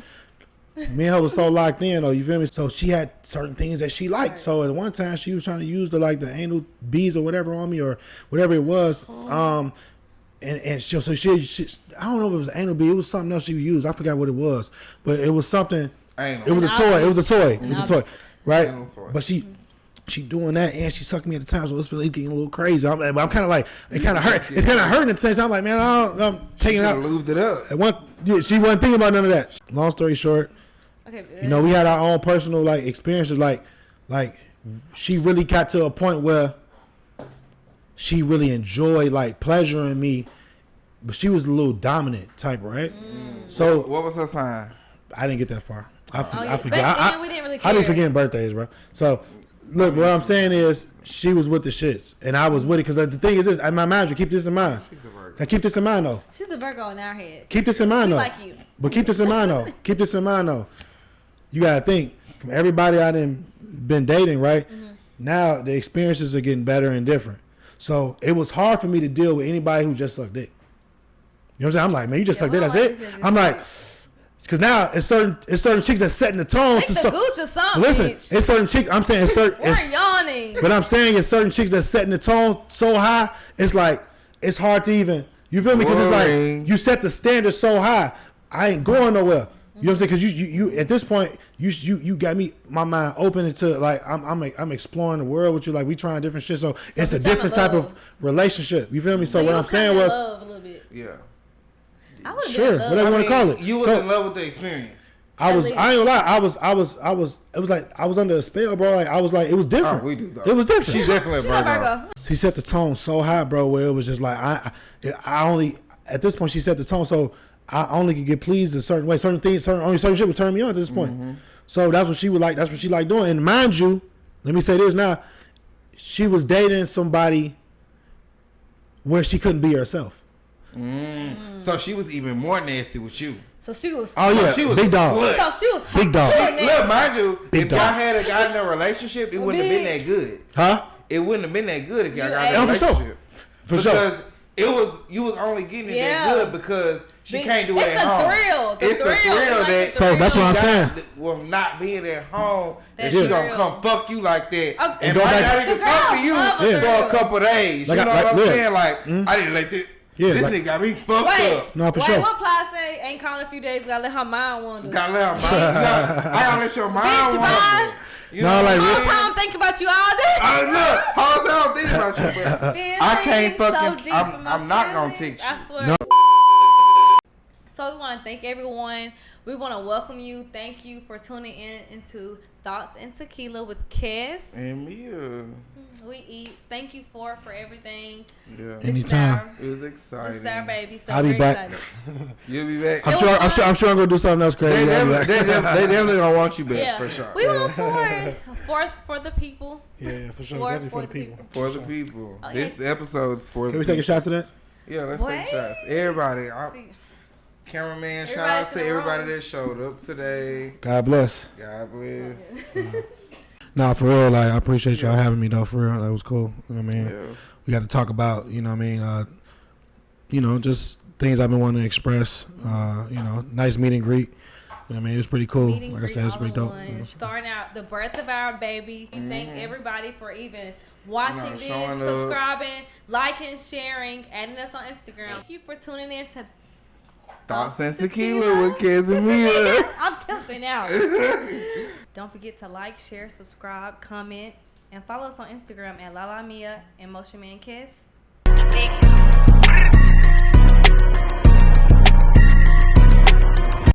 S3: Me and her was so locked in, you feel me? So she had certain things that she liked. Right. So at one time she was trying to use the anal beads or whatever on me or whatever it was. And she I don't know if it was an anal bead. It was something else she used. I forgot what it was, but it was something. Anal. It was a toy. It was a toy, right? But she doing that and she sucked me at the time, so it's really getting a little crazy. I'm kind of like it kind of hurt. It's kind of hurting at the same time. I'm like, man, I'm taking it out.
S2: Lubed it up.
S3: She wasn't thinking about none of that. Long story short.
S1: Okay,
S3: we had our own personal experiences. Like she really got to a point where she really enjoyed pleasuring me, but she was a little dominant type, right? So
S2: what was her sign?
S3: I didn't get that far. I forget.
S1: We didn't really care.
S3: I be forgetting birthdays, bro. So look, what I'm saying is she was with the shits, and I was with it because the thing is this. My manager, keep this in mind.
S2: She's a Virgo.
S3: Now keep this in mind though.
S1: She's a Virgo in our head.
S3: Keep this in mind though.
S1: Like you.
S3: But keep this in mind though. You gotta think from everybody I done been dating, right? Now the experiences are getting better and different. So it was hard for me to deal with anybody who just sucked dick. You know what I'm saying? I'm like, man, you just sucked dick, that's it. I'm like, because now it's certain chicks that's setting the tone
S1: to
S3: so.
S1: Gooch or something.
S3: Listen, it's certain chicks. I'm saying it's certain.
S1: We're yawning.
S3: But I'm saying it's certain chicks that's setting the tone so high. It's like it's hard to even. You feel me? Because it's like you set the standard so high. I ain't going nowhere. You know what I'm saying? Because you at this point you got my mind open into I'm exploring the world with you. Like we trying different shit. So it's a different type of relationship. You feel me? So what I'm saying was
S1: love a little bit.
S2: Yeah.
S1: I was
S3: sure whatever you want to call it.
S2: You was in love with the experience.
S3: I ain't gonna lie. I was. It was like I was under a spell, bro. Like I was like it was different.
S2: Oh, we do though.
S3: It was different.
S2: She's definitely a Virgo.
S3: She set the tone so high, bro. Where it was just like I only at this point she set the tone so. I only could get pleased a certain way. Certain things, certain shit would turn me on at this point. So that's what she would like. That's what she liked doing. And mind you, let me say this now. She was dating somebody where she couldn't be herself.
S2: So she was even more nasty with you.
S1: So she was.
S3: Oh yeah,
S2: she was
S3: big dog.
S2: slut.
S1: So she was
S3: Big dog.
S2: Look, mind you,
S3: Big
S2: if
S3: dog.
S2: y'all had gotten a relationship, it wouldn't have been that good.
S3: Huh?
S2: It wouldn't have been that good if y'all got
S1: Yeah,
S2: a
S3: for sure.
S2: relationship.
S3: For sure.
S2: Because you was only getting it that good because she can't do it
S1: it's
S2: at home.
S1: It's the thrill.
S2: that.
S3: So that's what I'm saying.
S2: Well, not being at home,
S1: That's
S2: that she gonna
S1: real.
S2: come fuck you like that, and
S3: go
S2: might
S3: back-
S2: not even come to you for a couple days.
S3: Like
S2: you know
S3: I-
S2: what I'm
S3: yeah.
S2: saying? Like I didn't let this.
S3: Yeah,
S2: This
S3: like-
S2: nigga got me fucked
S1: Wait,
S2: up.
S3: No, for sure.
S1: what Ply say? Ain't calling a few days. Gotta let her mind wander.
S2: Gotta let her mind. I gotta let your mind
S1: Bitch,
S2: wander.
S1: bye.
S2: You
S3: No,
S2: know
S3: like,
S2: what
S1: Whole
S2: I'm saying?
S1: time I'm thinking about you all day.
S2: Look, whole time I'm thinking about you, but I can't
S1: So
S2: fucking.
S1: deep in my
S2: I'm not gonna
S1: feelings.
S2: text you.
S1: I swear.
S3: No.
S1: So we want to thank everyone. We want to welcome you. Thank you for tuning in into Thoughts and Tequila with Kes.
S2: And Meya.
S1: We eat. Thank you for everything.
S2: Yeah.
S3: Anytime.
S2: It was
S1: This
S2: exciting.
S1: is our baby. So
S3: I'll be
S1: we're
S3: back.
S1: excited.
S2: You'll be back.
S3: I'm sure I'm gonna do something else crazy.
S2: They
S3: I'll be back.
S2: definitely gonna want you back
S1: Yeah.
S2: for sure.
S1: We want for the people.
S3: Yeah, for sure.
S1: For-
S3: Definitely
S1: for
S3: for the
S1: the
S3: people.
S1: people.
S2: For the people.
S1: Okay.
S2: This episode is for
S3: Can
S2: the
S3: we take a
S2: people.
S3: shot to that?
S2: Yeah, let's take shots. Everybody. Cameraman, shout
S1: Everybody
S2: out
S1: to
S2: to
S1: the
S2: everybody
S1: room.
S2: that showed up today.
S3: God bless.
S2: God bless.
S3: Nah, for real. Like I appreciate y'all having me though. For real, that was cool. You know what I mean?
S2: Yeah.
S3: We got to talk about, you know what I mean, just things I've been wanting to express. Nice meet and greet. You know what I mean? It was pretty cool.
S1: Meet and
S3: Like I
S1: greet
S3: said, it's
S1: all
S3: pretty
S1: in
S3: dope.
S1: one. Starting out the birth of our baby. We thank everybody for even watching this,
S2: showing up.
S1: subscribing, liking, sharing, adding us on Instagram. Thank you for tuning in to
S2: Thoughts and Tequila with Kes and Meya.
S1: I'm tilting out. Don't forget to like, share, subscribe, comment, and follow us on Instagram at Lala Meya and Motion Man Kes.